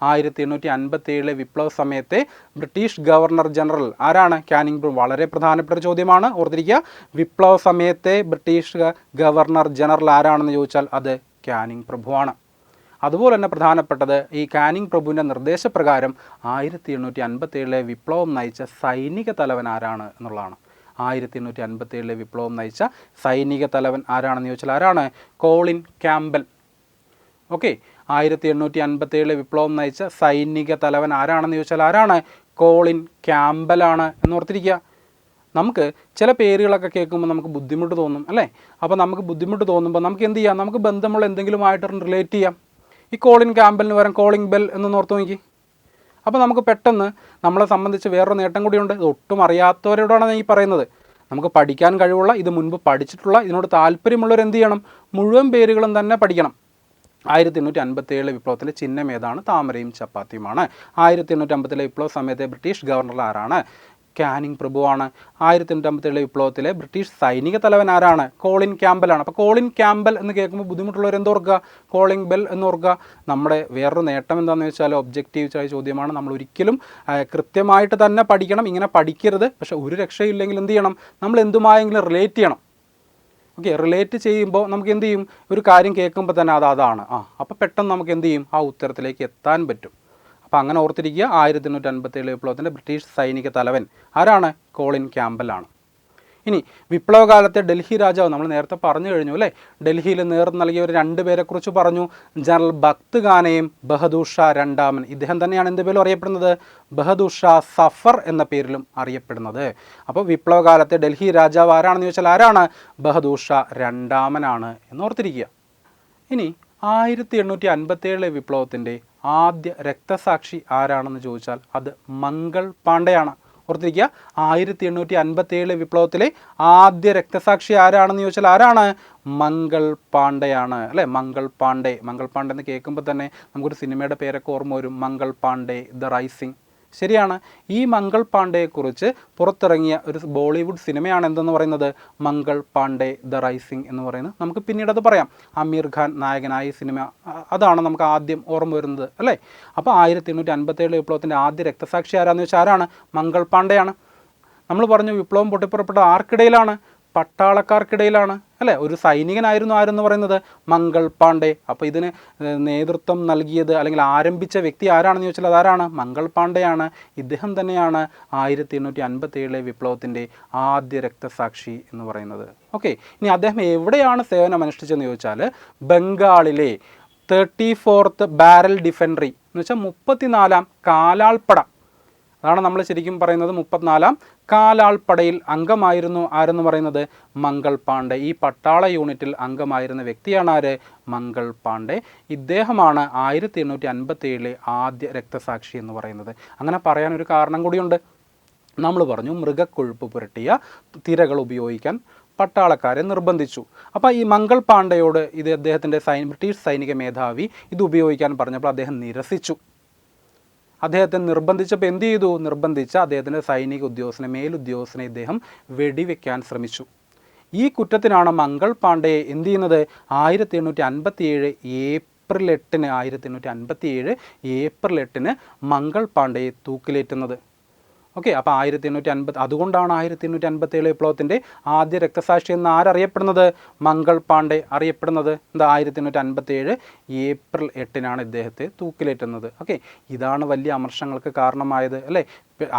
1857 വിപ്ലവ സമയത്തെ ബ്രിട്ടീഷ് ഗവർണർ ജനറൽ ആരാണ്? കാനിങ് പ്രഭു. വളരെ പ്രധാനപ്പെട്ട ചോദ്യമാണ്, ഓർത്തിരിക്കുക. വിപ്ലവ സമയത്തെ ബ്രിട്ടീഷ് ഗവർണർ ജനറൽ ആരാണെന്ന് ചോദിച്ചാൽ അത് കാനിങ് പ്രഭുവാണ്. അതുപോലെ തന്നെ പ്രധാനപ്പെട്ടത് ഈ കാനിങ് പ്രഭുവിൻ്റെ നിർദ്ദേശപ്രകാരം 1857 വിപ്ലവം നയിച്ച സൈനിക തലവൻ ആരാണ് എന്നുള്ളതാണ്. 1857 വിപ്ലവം നയിച്ച സൈനിക തലവൻ ആരാണെന്ന് ചോദിച്ചാൽ ആരാണ്? Colin Campbell. ഓക്കെ, 1857 വിപ്ലവം നയിച്ച സൈനിക തലവൻ ആരാണെന്ന് ചോദിച്ചാൽ ആരാണ്? കോളിൻ ക്യാമ്പലാണ് എന്നോർത്തിരിക്കുക. നമുക്ക് ചില പേരുകളൊക്കെ കേൾക്കുമ്പോൾ നമുക്ക് ബുദ്ധിമുട്ട് തോന്നും, അല്ലേ? അപ്പോൾ നമുക്ക് ബുദ്ധിമുട്ട് തോന്നുമ്പോൾ നമുക്ക് എന്ത് ചെയ്യാം, നമുക്ക് ബന്ധമുള്ള എന്തെങ്കിലുമായിട്ട് റിലേറ്റ് ചെയ്യാം. ഈ കോളിൻ ക്യാമ്പലിന് പകരം കോളിംഗ് ബെൽ എന്ന് ഓർത്ത് നോക്കി. അപ്പോൾ നമുക്ക് പെട്ടെന്ന് നമ്മളെ സംബന്ധിച്ച് വേറൊരു നേട്ടം കൂടിയുണ്ട്. ഇത് ഒട്ടും അറിയാത്തവരോടാണ് ഞാൻ ഈ പറയുന്നത്. നമുക്ക് പഠിക്കാൻ കഴിവുള്ള, ഇത് മുൻപ് പഠിച്ചിട്ടുള്ള, ഇതിനോട് താല്പര്യമുള്ളവർ എന്ത് ചെയ്യണം, മുഴുവൻ പേരുകളും തന്നെ പഠിക്കണം. 1857 വിപ്ലവത്തിലെ ചിഹ്നം ഏതാണ്? താമരയും ചപ്പാത്തിയുമാണ്. 1857 വിപ്ലവ സമയത്തെ ബ്രിട്ടീഷ് ഗവർണർ ആരാണ്? കാനിങ് പ്രഭുവാണ്. 1857 വിപ്ലവത്തിലെ ബ്രിട്ടീഷ് സൈനിക തലവൻ ആരാണ്? കോളിൻ ക്യാമ്പലാണ്. അപ്പോൾ കോളിൻ ക്യാമ്പൽ എന്ന് കേൾക്കുമ്പോൾ ബുദ്ധിമുട്ടുള്ളവർ എന്തോർക്കുക? Calling bell എന്നോർക്കുക. നമ്മുടെ വേറൊരു നേട്ടം എന്താണെന്ന് വെച്ചാൽ ഒബ്ജക്റ്റീവ് ചോദ്യമാണ്. നമ്മൾ ഒരിക്കലും കൃത്യമായിട്ട് തന്നെ പഠിക്കണം, ഇങ്ങനെ പഠിക്കരുത്. പക്ഷേ ഒരു രക്ഷയില്ലെങ്കിൽ എന്ത് ചെയ്യണം, നമ്മൾ എന്തുമായെങ്കിലും റിലേറ്റ് ചെയ്യണം. ഓക്കെ, റിലേറ്റ് ചെയ്യുമ്പോൾ നമുക്ക് എന്ത് ചെയ്യും, ഒരു കാര്യം കേൾക്കുമ്പോൾ തന്നെ അതാണ് അപ്പോൾ പെട്ടെന്ന് നമുക്ക് എന്ത് ചെയ്യും, ആ ഉത്തരത്തിലേക്ക് എത്താൻ പറ്റും. അപ്പോൾ അങ്ങനെ ഓർത്തിരിക്കുക, 1857 വിപ്ലവത്തിൻ്റെ ബ്രിട്ടീഷ് സൈനിക തലവൻ ആരാണ്? കോളിൻ ക്യാമ്പലാണ്. ഇനി വിപ്ലവകാലത്തെ ഡൽഹി രാജാവ് നമ്മൾ നേരത്തെ പറഞ്ഞു കഴിഞ്ഞു, അല്ലേ? ഡൽഹിയിൽ നേതൃത്വം നൽകിയ ഒരു 2 പേരെക്കുറിച്ച് പറഞ്ഞു. ജനറൽ ബക്ത് ഖാനെയും ബഹദൂർ ഷാ രണ്ടാമൻ. ഇദ്ദേഹം തന്നെയാണ് എന്ത് പേരും അറിയപ്പെടുന്നത്? ബഹദൂർ ഷാ സഫർ എന്ന പേരിലും അറിയപ്പെടുന്നത്. അപ്പോൾ വിപ്ലവകാലത്തെ ഡൽഹി രാജാവ് ആരാണെന്ന് ചോദിച്ചാൽ ആരാണ്? ബഹദൂർ ഷാ രണ്ടാമനാണ് എന്നോർത്തിരിക്കുക. ഇനി 1857 വിപ്ലവത്തിൻ്റെ ആദ്യ രക്തസാക്ഷി ആരാണെന്ന് ചോദിച്ചാൽ അത് മംഗൾ പാണ്ഡെയാണ്. ഓർത്തിരിക്കുക, 1857 വിപ്ലവത്തിലെ ആദ്യ രക്തസാക്ഷി ആരാണെന്ന് ചോദിച്ചാൽ ആരാണ്? മംഗൾ പാണ്ഡെയാണ്, അല്ലേ? മംഗൾ പാണ്ഡെ എന്ന് കേൾക്കുമ്പോൾ തന്നെ നമുക്കൊരു സിനിമയുടെ പേരൊക്കെ ഓർമ്മ വരും, മംഗൾ പാണ്ഡെ ദ റൈസിംഗ്. ശരിയാണ്. ഈ മംഗൾ പാണ്ഡെയെക്കുറിച്ച് പുറത്തിറങ്ങിയ ഒരു ബോളിവുഡ് സിനിമയാണ് എന്തെന്ന് പറയുന്നത്? മംഗൾ പാണ്ഡെ ദ റൈസിംഗ് എന്ന് പറയുന്നത്. നമുക്ക് പിന്നീട് അത് പറയാം. ആമീർ ഖാൻ നായകനായ സിനിമ, അതാണ് നമുക്ക് ആദ്യം ഓർമ്മ വരുന്നത്, അല്ലേ? അപ്പോൾ 1857 വിപ്ലവത്തിൻ്റെ ആദ്യ രക്തസാക്ഷി ആരാന്ന് വെച്ചാൽ ആരാണ്? മംഗൾ പാണ്ഡെയാണ്. നമ്മൾ പറഞ്ഞു വിപ്ലവം പൊട്ടിപ്പുറപ്പെട്ട ആർക്കിടയിലാണ്? പട്ടാളക്കാർക്കിടയിലാണ്, അല്ലേ? ഒരു സൈനികനായിരുന്നു ആരെന്ന് പറയുന്നത്? മംഗൾ പാണ്ഡെ. അപ്പോൾ ഇതിന് നേതൃത്വം നൽകിയത് അല്ലെങ്കിൽ ആരംഭിച്ച വ്യക്തി ആരാണെന്ന് ചോദിച്ചാൽ അതാരാണ്? മംഗൾ പാണ്ഡെയാണ്. ഇദ്ദേഹം തന്നെയാണ് 1857 വിപ്ലവത്തിൻ്റെ ആദ്യ രക്തസാക്ഷി എന്ന് പറയുന്നത്. ഓക്കെ, ഇനി അദ്ദേഹം എവിടെയാണ് സേവനം അനുഷ്ഠിച്ചതെന്ന് ചോദിച്ചാൽ ബംഗാളിലെ 34th ബാരൽ ഡിഫൻട്രി എന്ന് വെച്ചാൽ 34ാം കാലാൾപ്പട, അതാണ് നമ്മൾ ശരിക്കും പറയുന്നത്. 34ാം കാലാൾപ്പടയിൽ അംഗമായിരുന്നു ആരെന്ന് പറയുന്നത്? മംഗൾ പാണ്ഡെ. ഈ പട്ടാള യൂണിറ്റിൽ അംഗമായിരുന്ന വ്യക്തിയാണ് ആര്? മംഗൾ പാണ്ഡെ. ഇദ്ദേഹമാണ് 1857 ആദ്യ രക്തസാക്ഷി എന്ന് പറയുന്നത്. അങ്ങനെ പറയാനൊരു കാരണം കൂടിയുണ്ട്. നമ്മൾ പറഞ്ഞു മൃഗക്കൊഴുപ്പ് പുരട്ടിയ തിരകൾ ഉപയോഗിക്കാൻ പട്ടാളക്കാരെ നിർബന്ധിച്ചു. അപ്പോൾ ഈ മംഗൾ പാണ്ഡെയോട് ഇത് അദ്ദേഹത്തിൻ്റെ ബ്രിട്ടീഷ് സൈനിക മേധാവി ഇത് ഉപയോഗിക്കാൻ പറഞ്ഞപ്പോൾ അദ്ദേഹം നിരസിച്ചു. അദ്ദേഹത്തെ നിർബന്ധിച്ചപ്പോൾ എന്ത് ചെയ്തു? നിർബന്ധിച്ച അദ്ദേഹത്തിൻ്റെ സൈനിക ഉദ്യോഗസ്ഥനെ, മേലുദ്യോഗസ്ഥനെ ഇദ്ദേഹം വെടിവെക്കാൻ ശ്രമിച്ചു. ഈ കുറ്റത്തിനാണ് മംഗൾ പാണ്ഡെയെ എന്ത് ചെയ്യുന്നത്? 1857 ഏപ്രിൽ 8-ന് മംഗൾ പാണ്ഡെയെ തൂക്കിലേറ്റുന്നത്. ഓക്കെ, അപ്പോൾ 1850, അതുകൊണ്ടാണ് 1857 വിപ്ലവത്തിൻ്റെ ആദ്യ രക്തസാക്ഷി എന്ന് ആരറിയപ്പെടുന്നത്? മംഗൾ പാണ്ഡെ അറിയപ്പെടുന്നത്. എന്താ? 1857 ഏപ്രിൽ 8-നാണ് ഇദ്ദേഹത്തെ തൂക്കിലേറ്റുന്നത്. ഓക്കെ, ഇതാണ് വലിയ അമർഷങ്ങൾക്ക് കാരണമായത് അല്ലേ?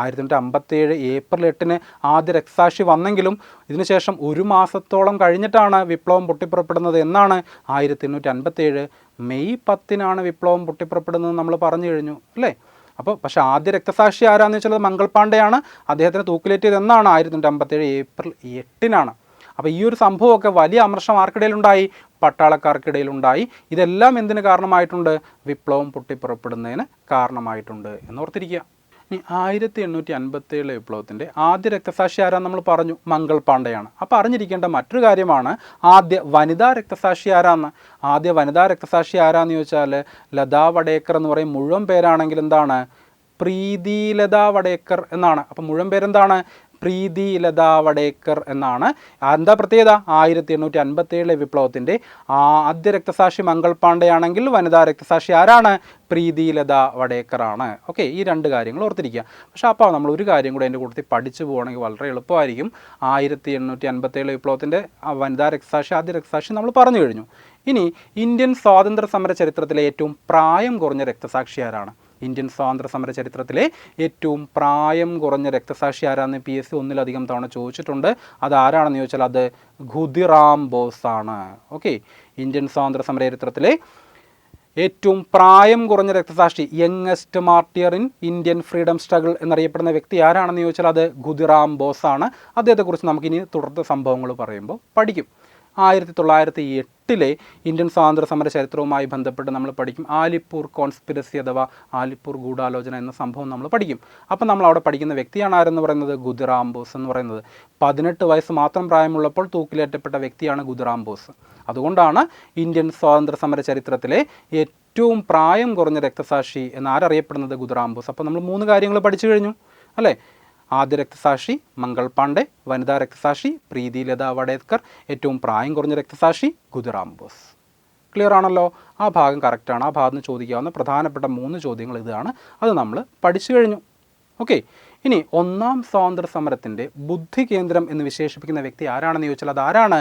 1857 ഏപ്രിൽ 8-ന് ആദ്യ രക്തസാക്ഷി വന്നെങ്കിലും ഇതിനുശേഷം ഒരു മാസത്തോളം കഴിഞ്ഞിട്ടാണ് വിപ്ലവം പൊട്ടിപ്പുറപ്പെടുന്നത്. എന്നാണ്? 1857 മെയ് 10-നാണ് വിപ്ലവം പൊട്ടിപ്പുറപ്പെടുന്നത് നമ്മൾ പറഞ്ഞു കഴിഞ്ഞു അല്ലേ? അപ്പോൾ പക്ഷേ ആദ്യ രക്തസാക്ഷി ആരാന്ന് വെച്ചാൽ മംഗൾ പാണ്ഡെയാണ്. അദ്ദേഹത്തിന് തൂക്കിലേറ്റിയത് എന്നാണ്? 1857 ഏപ്രിൽ 8-നാണ്. അപ്പോൾ ഈ ഒരു സംഭവമൊക്കെ വലിയ അമർഷം ആർക്കിടയിലുണ്ടായി? പട്ടാളക്കാർക്കിടയിലുണ്ടായി. ഇതെല്ലാം എന്തിന് കാരണമായിട്ടുണ്ട്? വിപ്ലവം പൊട്ടിപ്പുറപ്പെടുന്നതിന് കാരണമായിട്ടുണ്ട് എന്നോർത്തിരിക്കുക. ഇനി 1857 വിപ്ലവത്തിൻ്റെ ആദ്യ രക്തസാക്ഷി ആരാന്ന് നമ്മൾ പറഞ്ഞു? മംഗൾ പാണ്ഡെയാണ്. അപ്പോൾ അറിഞ്ഞിരിക്കേണ്ട മറ്റൊരു കാര്യമാണ് ആദ്യ വനിതാ രക്തസാക്ഷി ആരാന്ന്. ആദ്യ വനിതാ രക്തസാക്ഷി ആരാന്ന് ചോദിച്ചാൽ ലതാ വടേക്കർ എന്ന് പറയും. മുഴുവൻ പേരാണെങ്കിൽ എന്താണ്? പ്രീതി ലതാ വടേക്കർ എന്നാണ്. അപ്പം മുഴുവൻ പേരെന്താണ്? പ്രീതി ലതാ വടേക്കർ എന്നാണ്. എന്താ പ്രത്യേകത? 1857 വിപ്ലവത്തിൻ്റെ ആദ്യ രക്തസാക്ഷി മംഗൾ പാണ്ഡെയാണെങ്കിൽ വനിതാ രക്തസാക്ഷി ആരാണ്? പ്രീതി ലതാ വടേക്കറാണ്. ഓക്കെ, ഈ രണ്ട് കാര്യങ്ങൾ ഓർത്തിരിക്കുക. പക്ഷേ അപ്പോൾ നമ്മൾ ഒരു കാര്യം കൂടെ എൻ്റെ കൂട്ടത്തിൽ പഠിച്ചു പോവുകയാണെങ്കിൽ വളരെ എളുപ്പമായിരിക്കും. 1857 വിപ്ലവത്തിൻ്റെ വനിതാ രക്തസാക്ഷി, ആദ്യ രക്തസാക്ഷി നമ്മൾ പറഞ്ഞു കഴിഞ്ഞു. ഇനി ഇന്ത്യൻ സ്വാതന്ത്ര്യ സമര ചരിത്രത്തിലെ ഏറ്റവും പ്രായം കുറഞ്ഞ രക്തസാക്ഷി ആരാണ്? ഇന്ത്യൻ സ്വാതന്ത്ര്യ സമര ചരിത്രത്തിലെ ഏറ്റവും പ്രായം കുറഞ്ഞ രക്തസാക്ഷി ആരാന്ന് PSC ഒന്നിലധികം തവണ ചോദിച്ചിട്ടുണ്ട്. അത് ആരാണെന്ന് ചോദിച്ചാൽ അത് ഖുദിറാം ബോസ് ആണ്. ഓക്കെ, ഇന്ത്യൻ സ്വാതന്ത്ര്യ സമര ചരിത്രത്തിലെ ഏറ്റവും പ്രായം കുറഞ്ഞ രക്തസാക്ഷി, youngest martyr in Indian freedom struggle എന്നറിയപ്പെടുന്ന വ്യക്തി ആരാണെന്ന് ചോദിച്ചാൽ അത് ഖുദിറാം ബോസ് ആണ്. അദ്ദേഹത്തെക്കുറിച്ച് നമുക്കിനി തുടർന്ന് സംഭവങ്ങൾ പറയുമ്പോൾ പഠിക്കും. 1908 ഇന്ത്യൻ സ്വാതന്ത്ര്യ സമര ചരിത്രവുമായി ബന്ധപ്പെട്ട് നമ്മൾ പഠിക്കും. ആലിപ്പൂർ കോൺസ്പിരസി അഥവാ ആലിപ്പൂർ ഗൂഢാലോചന എന്ന സംഭവം നമ്മൾ പഠിക്കും. അപ്പം നമ്മൾ അവിടെ പഠിക്കുന്ന വ്യക്തിയാണ് ആരെന്ന് പറയുന്നത്? ഖുദിറാം ബോസ് എന്ന് പറയുന്നത്. 18 വയസ്സ് മാത്രം പ്രായമുള്ളപ്പോൾ തൂക്കിലേറ്റപ്പെട്ട വ്യക്തിയാണ് ഖുദിറാം ബോസ്. അതുകൊണ്ടാണ് ഇന്ത്യൻ സ്വാതന്ത്ര്യ സമര ചരിത്രത്തിലെ ഏറ്റവും പ്രായം കുറഞ്ഞ രക്തസാക്ഷി എന്നാരറിയപ്പെടുന്നത്? ഖുദിറാം ബോസ്. അപ്പോൾ നമ്മൾ 3 കാര്യങ്ങൾ പഠിച്ചു കഴിഞ്ഞു അല്ലേ? ആദ്യ രക്തസാക്ഷി മംഗൾ പാണ്ഡെ, വനിതാ രക്തസാക്ഷി പ്രീതി ലതാ വടേക്കർ, ഏറ്റവും പ്രായം കുറഞ്ഞ രക്തസാക്ഷി ഖുദിറാം ബോസ്. ക്ലിയർ ആണല്ലോ? ആ ഭാഗം കറക്റ്റാണ്. ആ ഭാഗത്ത് നിന്ന് ചോദിക്കാവുന്ന പ്രധാനപ്പെട്ട 3 ചോദ്യങ്ങൾ ഇതാണ്. അത് നമ്മൾ പഠിച്ചു കഴിഞ്ഞു. ഓക്കെ, ഇനി ഒന്നാം സ്വാതന്ത്ര്യ സമരത്തിൻ്റെ ബുദ്ധി കേന്ദ്രം എന്ന് വിശേഷിപ്പിക്കുന്ന വ്യക്തി ആരാണെന്ന് ചോദിച്ചാൽ അത് ആരാണ്?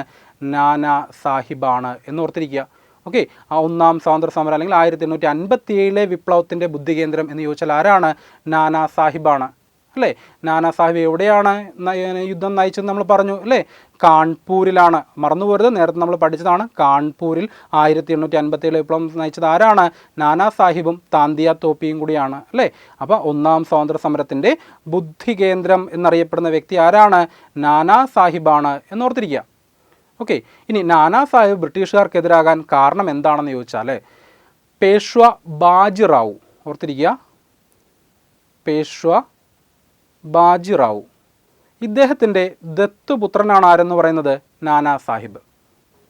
നാനാ സാഹിബാണ് എന്നോർത്തിരിക്കുക. ഓക്കെ, ആ ഒന്നാം സ്വാതന്ത്ര്യ സമരം അല്ലെങ്കിൽ 1857 വിപ്ലവത്തിൻ്റെ ബുദ്ധി കേന്ദ്രം എന്ന് ചോദിച്ചാൽ ആരാണ്? നാനാ സാഹിബാണ് അല്ലേ? നാനാ സാഹിബ് എവിടെയാണ് യുദ്ധം നയിച്ചത് നമ്മൾ പറഞ്ഞു അല്ലേ? കാൺപൂരിലാണ്. മറന്നുപോരുത്, നേരത്തെ നമ്മൾ പഠിച്ചതാണ്. കാൺപൂരിൽ 1857 വിപ്ലവം നയിച്ചത് ആരാണ്? നാനാ സാഹിബും താന്തിയ തോപ്പിയും കൂടിയാണ് അല്ലേ? അപ്പോൾ ഒന്നാം സ്വാതന്ത്ര്യ സമരത്തിൻ്റെ ബുദ്ധി കേന്ദ്രം എന്നറിയപ്പെടുന്ന വ്യക്തി ആരാണ്? നാനാ സാഹിബാണ് എന്നോർത്തിരിക്കുക. ഓക്കെ, ഇനി നാനാ സാഹിബ് ബ്രിട്ടീഷുകാർക്കെതിരാകാൻ കാരണം എന്താണെന്ന് ചോദിച്ചാൽ പേഷ്വ ബാജിറാവു, ഓർത്തിരിക്കുക, പേഷ്വ ബാജിറാവു, ഇദ്ദേഹത്തിൻ്റെ ദത്തുപുത്രനാണ് ആരെന്ന് പറയുന്നത്? നാനാ സാഹിബ്.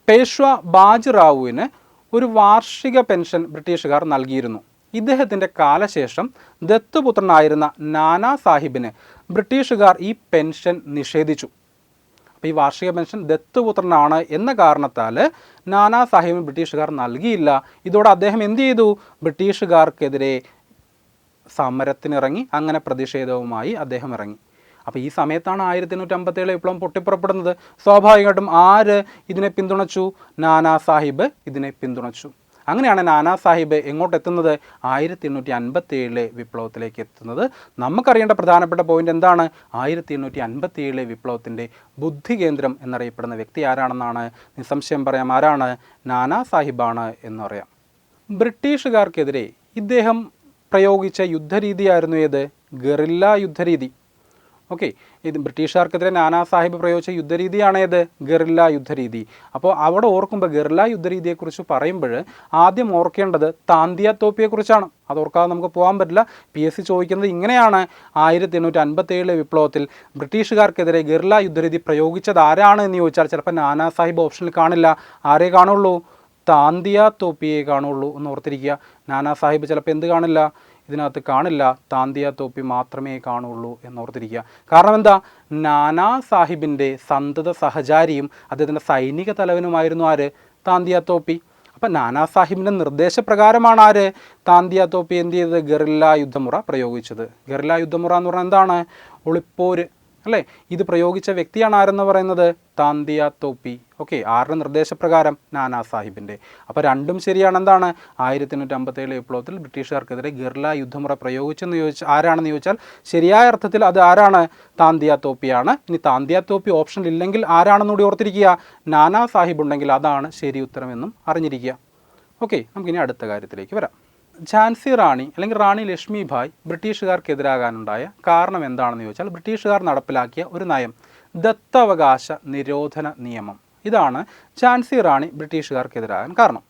പേഷ്വ ബാജിറാവുവിന് ഒരു വാർഷിക പെൻഷൻ ബ്രിട്ടീഷുകാർ നൽകിയിരുന്നു. ഇദ്ദേഹത്തിൻ്റെ കാലശേഷം ദത്തുപുത്രനായിരുന്ന നാനാ സാഹിബിന് ബ്രിട്ടീഷുകാർ ഈ പെൻഷൻ നിഷേധിച്ചു. അപ്പോൾ ഈ വാർഷിക പെൻഷൻ ദത്തുപുത്രനാണ് എന്ന കാരണത്താൽ നാനാ സാഹിബിന് ബ്രിട്ടീഷുകാർ നൽകിയില്ല. ഇതോടെ അദ്ദേഹം എന്ത് ചെയ്തു? ബ്രിട്ടീഷുകാർക്കെതിരെ സമരത്തിനിറങ്ങി. അങ്ങനെ പ്രതിഷേധവുമായി അദ്ദേഹം ഇറങ്ങി. അപ്പോൾ ഈ സമയത്താണ് 1857 വിപ്ലവം പൊട്ടിപ്പുറപ്പെടുന്നത്. സ്വാഭാവികമായിട്ടും ആര് ഇതിനെ പിന്തുണച്ചു? നാനാ സാഹിബ് ഇതിനെ പിന്തുണച്ചു. അങ്ങനെയാണ് നാനാ സാഹിബ് എങ്ങോട്ട് എത്തുന്നത്? 1857 വിപ്ലവത്തിലേക്ക് എത്തുന്നത്. നമുക്കറിയേണ്ട പ്രധാനപ്പെട്ട പോയിന്റ് എന്താണ്? 1857 വിപ്ലവത്തിൻ്റെ ബുദ്ധി കേന്ദ്രം എന്നറിയപ്പെടുന്ന വ്യക്തി ആരാണെന്നാണ് നിസ്സംശയം പറയാം. ആരാണ്? നാനാ സാഹിബാണ് എന്ന് പറയാം. ബ്രിട്ടീഷുകാർക്കെതിരെ ഇദ്ദേഹം പ്രയോഗിച്ച യുദ്ധരീതിയായിരുന്നു ഏത്? ഗറില്ല യുദ്ധരീതി. ഓക്കെ, ഇത് ബ്രിട്ടീഷുകാർക്കെതിരെ നാനാ സാഹിബ് പ്രയോഗിച്ച യുദ്ധരീതിയാണ് ഏത്? ഗറില്ല യുദ്ധരീതി. അപ്പോൾ അവിടെ ഓർക്കുമ്പോൾ ഗറില്ല യുദ്ധരീതിയെക്കുറിച്ച് പറയുമ്പോൾ ആദ്യം ഓർക്കേണ്ടത് താന്തിയ തോപ്പിയെക്കുറിച്ചാണ്. അത് ഓർക്കാതെ നമുക്ക് പോകാൻ പറ്റില്ല. PSC ചോദിക്കുന്നത് ഇങ്ങനെയാണ്: 1857 വിപ്ലവത്തിൽ ബ്രിട്ടീഷുകാർക്കെതിരെ ഗറില്ല യുദ്ധരീതി പ്രയോഗിച്ചത് ആരാണ് എന്ന് ചോദിച്ചാൽ ചിലപ്പോൾ നാനാ സാഹിബ് ഓപ്ഷനിൽ കാണില്ല. ആരേ കാണുള്ളൂ? താന്തിയ തോപ്പിയെ കാണുള്ളൂ എന്ന് ഓർത്തിരിക്കുക. നാനാ സാഹിബ് ചിലപ്പോൾ എന്ത് കാണില്ല? ഇതിനകത്ത് കാണില്ല, താന്തിയ തോപ്പി മാത്രമേ കാണുള്ളൂ എന്നോർത്തിരിക്കുക. കാരണം എന്താ, നാനാ സാഹിബിൻ്റെ സന്തത സഹചാരിയും അദ്ദേഹത്തിൻ്റെ സൈനിക തലവനുമായിരുന്നു ആര്, താന്തിയ തോപ്പി. അപ്പം നാനാ സാഹിബിൻ്റെ നിർദ്ദേശപ്രകാരമാണ് ആര്, താന്തിയ തോപ്പി എന്ത് ചെയ്തത്, ഗറില്ല യുദ്ധമുറ പ്രയോഗിച്ചത്. ഗറില്ല യുദ്ധമുറ എന്ന് പറഞ്ഞാൽ എന്താണ്, ഒളിപ്പോര് അല്ലേ. ഇത് പ്രയോഗിച്ച വ്യക്തിയാണ് ആരെന്ന് പറയുന്നത്, താന്തിയ തോപ്പി. ഓക്കെ, ആരുടെ നിർദ്ദേശപ്രകാരം, നാനാ സാഹിബിൻ്റെ. അപ്പോൾ രണ്ടും ശരിയാണ്. എന്താണ്, 1857 വിപ്ലവത്തിൽ ബ്രിട്ടീഷുകാർക്കെതിരെ ഗറില്ല യുദ്ധമുറ പ്രയോഗിച്ചെന്ന് ആരാണെന്ന് ചോദിച്ചാൽ ശരിയായ അർത്ഥത്തിൽ അത് ആരാണ്, താന്തിയ തോപ്പിയാണ്. ഇനി താന്തിയ തോപ്പി ഓപ്ഷനിൽ ഇല്ലെങ്കിൽ ആരാണെന്നുകൂടി ഓർത്തിരിക്കുക, നാനാ സാഹിബ് ഉണ്ടെങ്കിൽ അതാണ് ശരി ഉത്തരമെന്നും അറിഞ്ഞിരിക്കുക. ഓക്കെ, നമുക്കിനി അടുത്ത കാര്യത്തിലേക്ക് വരാം. ഝാൻസി റാണി അല്ലെങ്കിൽ റാണി ലക്ഷ്മിഭായ് ബ്രിട്ടീഷുകാർക്കെതിരാകാനുണ്ടായ കാരണം എന്താണെന്ന് ചോദിച്ചാൽ ബ്രിട്ടീഷുകാർ നടപ്പിലാക്കിയ ഒരു നയം, ദത്തവകാശ നിരോധന നിയമം. ഇതാണ് ഝാൻസി റാണി ബ്രിട്ടീഷുകാർക്കെതിരാകാൻ കാരണം.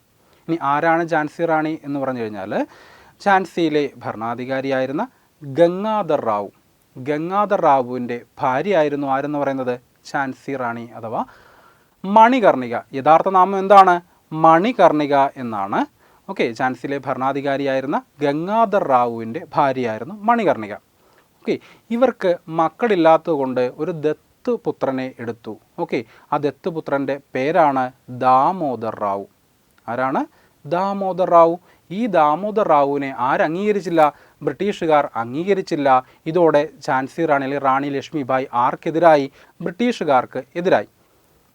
ഇനി ആരാണ് ഝാൻസി റാണി എന്ന് പറഞ്ഞു കഴിഞ്ഞാൽ, ഝാൻസിയിലെ ഭരണാധികാരിയായിരുന്ന ഗംഗാധർ റാവുവിൻ്റെ ഭാര്യയായിരുന്നു ആരെന്ന് പറയുന്നത്, ഝാൻസി റാണി അഥവാ മണികർണിക. യഥാർത്ഥ നാമം എന്താണ്, മണികർണിക എന്നാണ്. ഓക്കെ, ഝാൻസിയിലെ ഭരണാധികാരിയായിരുന്ന ഗംഗാധർ റാവുവിൻ്റെ ഭാര്യയായിരുന്നു മണികർണിക. ഓക്കെ, ഇവർക്ക് മക്കളില്ലാത്തതുകൊണ്ട് ഒരു ദത്തുപുത്രനെ എടുത്തു. ഓക്കെ, ആ ദത്തുപുത്രൻ്റെ പേരാണ് ദാമോദർ റാവു. ആരാണ്, ദാമോദർ റാവു. ഈ ദാമോദർ റാവുവിനെ ആരംഗീകരിച്ചില്ല, ബ്രിട്ടീഷുകാർ അംഗീകരിച്ചില്ല. ഇതോടെ ഝാൻസി റാണി അല്ലെങ്കിൽ റാണി ലക്ഷ്മിഭായ് ആർക്കെതിരായി, ബ്രിട്ടീഷുകാർക്ക് എതിരായി.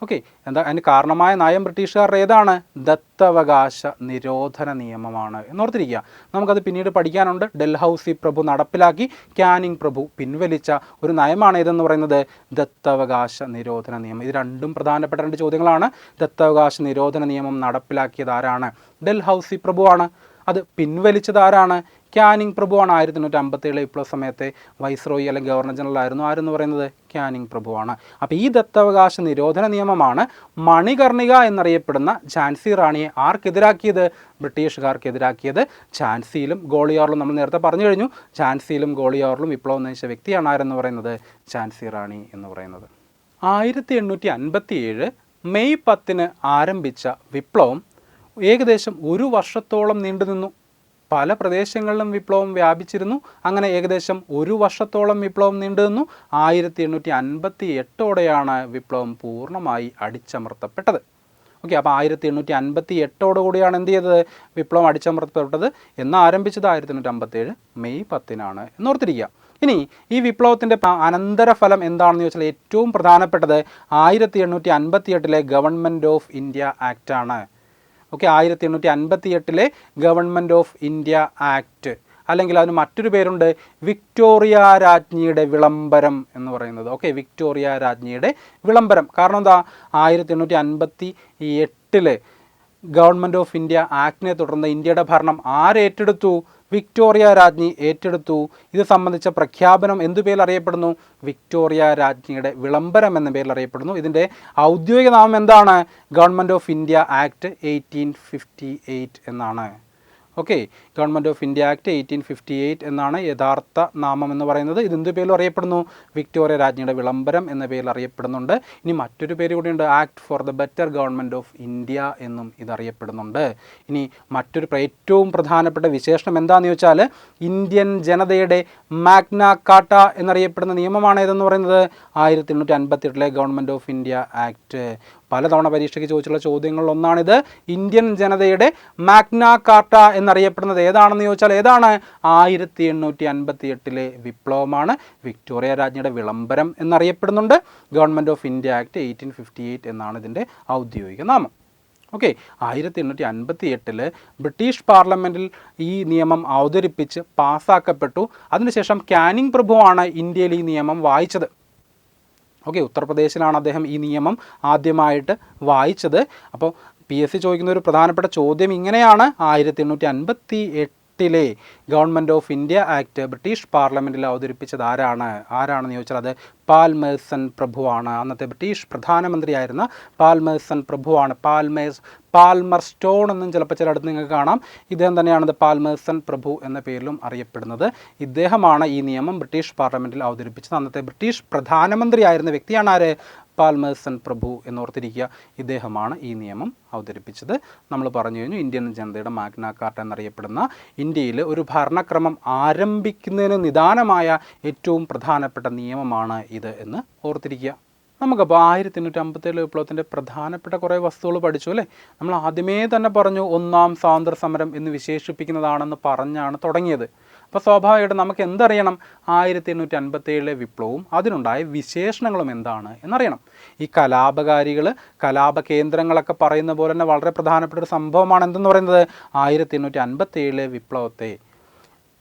ഓക്കെ, എന്താ അതിന് കാരണമായ നയം ബ്രിട്ടീഷുകാരുടെ ഏതാണ്, ദത്തവകാശ നിരോധന നിയമമാണ് എന്നോർത്തിരിക്കുക. നമുക്കത് പിന്നീട് പഠിക്കാനുണ്ട്. ഡൽഹൌസി പ്രഭു നടപ്പിലാക്കി ക്യാനിങ് പ്രഭു പിൻവലിച്ച ഒരു നയമാണ് ഇതെന്ന് പറയുന്നത്, ദത്തവകാശ നിരോധന നിയമം. ഇത് രണ്ടും പ്രധാനപ്പെട്ട രണ്ട് ചോദ്യങ്ങളാണ്. ദത്തവകാശ നിരോധന നിയമം നടപ്പിലാക്കിയത് ആരാണ്, ഡൽഹൌസി പ്രഭുവാണ്. അത് പിൻവലിച്ചത് ആരാണ്, ക്യാനിങ് പ്രഭുവാണ്. 1857 വിപ്ലവ സമയത്തെ വൈസ്രോയി അല്ലെങ്കിൽ ഗവർണർ ജനറൽ ആയിരുന്നു ആരെന്ന് പറയുന്നത്, ക്യാനിങ് പ്രഭുവാണ്. അപ്പോൾ ഈ ദത്തവകാശ നിരോധന നിയമമാണ് മണികർണിക എന്നറിയപ്പെടുന്ന ഝാൻസി റാണിയെ ആർക്കെതിരാക്കിയത്, ബ്രിട്ടീഷുകാർക്കെതിരാക്കിയത്. ഝാൻസിയിലും ഗോളിയാറിലും നമ്മൾ നേരത്തെ പറഞ്ഞു കഴിഞ്ഞു, ഝാൻസിയിലും ഗോളിയാറിലും വിപ്ലവം നയിച്ച വ്യക്തിയാണ് ആരെന്ന് പറയുന്നത്, ഝാൻസി റാണി എന്ന് പറയുന്നത്. 1857 മെയ് 10 ആരംഭിച്ച വിപ്ലവം ഏകദേശം ഒരു വർഷത്തോളം നീണ്ടുനിന്നു. പല പ്രദേശങ്ങളിലും വിപ്ലവം വ്യാപിച്ചിരുന്നു. അങ്ങനെ ഏകദേശം ഒരു വർഷത്തോളം വിപ്ലവം നീണ്ടുനിന്നു. 1858ഓടെയാണ് വിപ്ലവം പൂർണ്ണമായി അടിച്ചമർത്തപ്പെട്ടത്. ഓക്കെ, അപ്പോൾ 1858ഓടുകൂടിയാണ് എന്ത് ചെയ്തത്, വിപ്ലവം അടിച്ചമർത്തപ്പെട്ടത്. എന്ന് ആരംഭിച്ചത് 1857 മെയ് 10 എന്നോർത്തിരിക്കുക. ഇനി ഈ വിപ്ലവത്തിൻ്റെ അനന്തരഫലം എന്താണെന്ന് ചോദിച്ചാൽ ഏറ്റവും പ്രധാനപ്പെട്ടത് 1858 ഗവൺമെൻറ് ഓഫ് ഇന്ത്യ ആക്റ്റാണ്. Okay, 1858 government of India act, അല്ലെങ്കിൽ അതിന് മറ്റൊരു പേരുണ്ട് വിക്ടോറിയ രാജ്ഞിയുടെ വിളംബരം എന്ന് പറയുന്നത്. ഓക്കെ, വിക്ടോറിയ രാജ്ഞിയുടെ വിളംബരം. കാരണം എന്താ, 1858 ഗവൺമെൻറ് ഓഫ് ഇന്ത്യ ആക്ടിനെ തുടർന്ന് ഇന്ത്യയുടെ ഭരണം ആരേറ്റെടുത്തു, വിക്ടോറിയ രാജ്ഞി ഏറ്റെടുത്തു. ഇത് സംബന്ധിച്ച പ്രഖ്യാപനം എന്തു പേരിൽ അറിയപ്പെടുന്നു, വിക്ടോറിയ രാജ്ഞിയുടെ വിളംബരം എന്ന പേരിൽ അറിയപ്പെടുന്നു. ഇതിൻ്റെ ഔദ്യോഗിക നാമം എന്താണ്, ഗവൺമെൻറ് ഓഫ് ഇന്ത്യ ആക്ട് 1858 എന്നാണ്. Okay, government of India act 1858 എന്നാണ് യഥാർത്ഥ നാമം എന്ന് പറയുന്നത്. ഇതെന്ത് പേരിൽ അറിയപ്പെടുന്നു, വിക്ടോറിയ രാജ്ഞിയുടെ വിളംബരം എന്ന പേരിൽ അറിയപ്പെടുന്നുണ്ട്. ഇനി മറ്റൊരു പേര് കൂടിയുണ്ട്, act for the better government of India എന്നും ഇതറിയപ്പെടുന്നുണ്ട്. ഇനി മറ്റൊരു ഏറ്റവും പ്രധാനപ്പെട്ട വിശേഷണം എന്താണെന്ന് ചോദിച്ചാൽ, ഇന്ത്യൻ ജനതയുടെ മാഗ്ന കാർട്ട എന്നറിയപ്പെടുന്ന നിയമമാണ് ഏതെന്ന് പറയുന്നത്, 1858 ഗവൺമെൻറ് ഓഫ് ഇന്ത്യ ആക്ട്. പലതവണ പരീക്ഷയ്ക്ക് ചോദിച്ചുള്ള ചോദ്യങ്ങളിലൊന്നാണിത്. ഇന്ത്യൻ ജനതയുടെ മാഗ്ന കാർട്ട എന്നറിയപ്പെടുന്നത് ഏതാണെന്ന് ചോദിച്ചാൽ ഏതാണ്, 1858 വിപ്ലവമാണ്. വിക്ടോറിയ രാജ്ഞിയുടെ വിളംബരം എന്നറിയപ്പെടുന്നുണ്ട്. ഗവൺമെൻറ് ഓഫ് ഇന്ത്യ ആക്ട് 1858 എന്നാണ് ഇതിൻ്റെ ഔദ്യോഗിക നാമം. ഓക്കെ, 1858 ബ്രിട്ടീഷ് പാർലമെൻറ്റിൽ ഈ നിയമം അവതരിപ്പിച്ച് പാസ്സാക്കപ്പെട്ടു. അതിനുശേഷം ക്യാനിങ് പ്രഭുവാണ് ഇന്ത്യയിൽ ഈ നിയമം വായിച്ചത്. ഓക്കെ, ഉത്തർപ്രദേശിലാണ് അദ്ദേഹം ഈ നിയമം ആദ്യമായിട്ട് വായിച്ചത്. അപ്പോൾ PSC ചോദിക്കുന്ന ഒരു പ്രധാനപ്പെട്ട ചോദ്യം ഇങ്ങനെയാണ്, 1858 government of India act British പാർലമെൻറ്റിൽ അവതരിപ്പിച്ചത് ആരാണെന്ന് ചോദിച്ചാൽ അത് പാൽമേഴ്സൺ പ്രഭുവാണ്. അന്നത്തെ ബ്രിട്ടീഷ് പ്രധാനമന്ത്രിയായിരുന്ന പാൽമേഴ്സൺ പ്രഭുവാണ്. പാൽമർ സ്റ്റോൺ എന്നും ചിലപ്പോൾ ചിലയിടത്ത് നിങ്ങൾക്ക് കാണാം. ഇദ്ദേഹം തന്നെയാണ് പാൽമേഴ്സൺ പ്രഭു എന്ന പേരിലും അറിയപ്പെടുന്നത്. ഇദ്ദേഹമാണ് ഈ നിയമം ബ്രിട്ടീഷ് പാർലമെൻറ്റിൽ അവതരിപ്പിച്ചത്. അന്നത്തെ ബ്രിട്ടീഷ് പ്രധാനമന്ത്രിയായിരുന്ന വ്യക്തിയാണ് ആര്, പാൽമേഴ്സൺ പ്രഭു എന്നോർത്തിരിക്കുക. ഇദ്ദേഹമാണ് ഈ നിയമം അവതരിപ്പിച്ചത്. നമ്മൾ പറഞ്ഞു കഴിഞ്ഞു ഇന്ത്യൻ ജനതയുടെ മാഗ്ന കാർട്ട എന്നറിയപ്പെടുന്ന ഇന്ത്യയിൽ ഒരു ഭരണക്രമം ആരംഭിക്കുന്നതിന് നിദാനമായ ഏറ്റവും പ്രധാനപ്പെട്ട നിയമമാണ് ഇത് എന്ന് ഓർത്തിരിക്കുക. നമുക്കപ്പോൾ 1857 വിപ്ലവത്തിൻ്റെ പ്രധാനപ്പെട്ട കുറേ വസ്തുക്കൾ പഠിച്ചു അല്ലേ. നമ്മൾ ആദ്യമേ തന്നെ പറഞ്ഞു ഒന്നാം സ്വാതന്ത്ര്യ സമരം എന്ന് വിശേഷിപ്പിക്കുന്നതാണെന്ന് പറഞ്ഞാണ് തുടങ്ങിയത്. അപ്പോൾ സ്വാഭാവികമായിട്ടും നമുക്ക് എന്തറിയണം? 1857 വിപ്ലവവും അതിനുണ്ടായ വിശേഷണങ്ങളും എന്താണ് എന്നറിയണം. ഈ കലാപകാരികൾ കലാപ കേന്ദ്രങ്ങളൊക്കെ പറയുന്ന പോലെ തന്നെ വളരെ പ്രധാനപ്പെട്ട ഒരു സംഭവമാണ് എന്തെന്ന് പറയുന്നത് 1857 വിപ്ലവത്തെ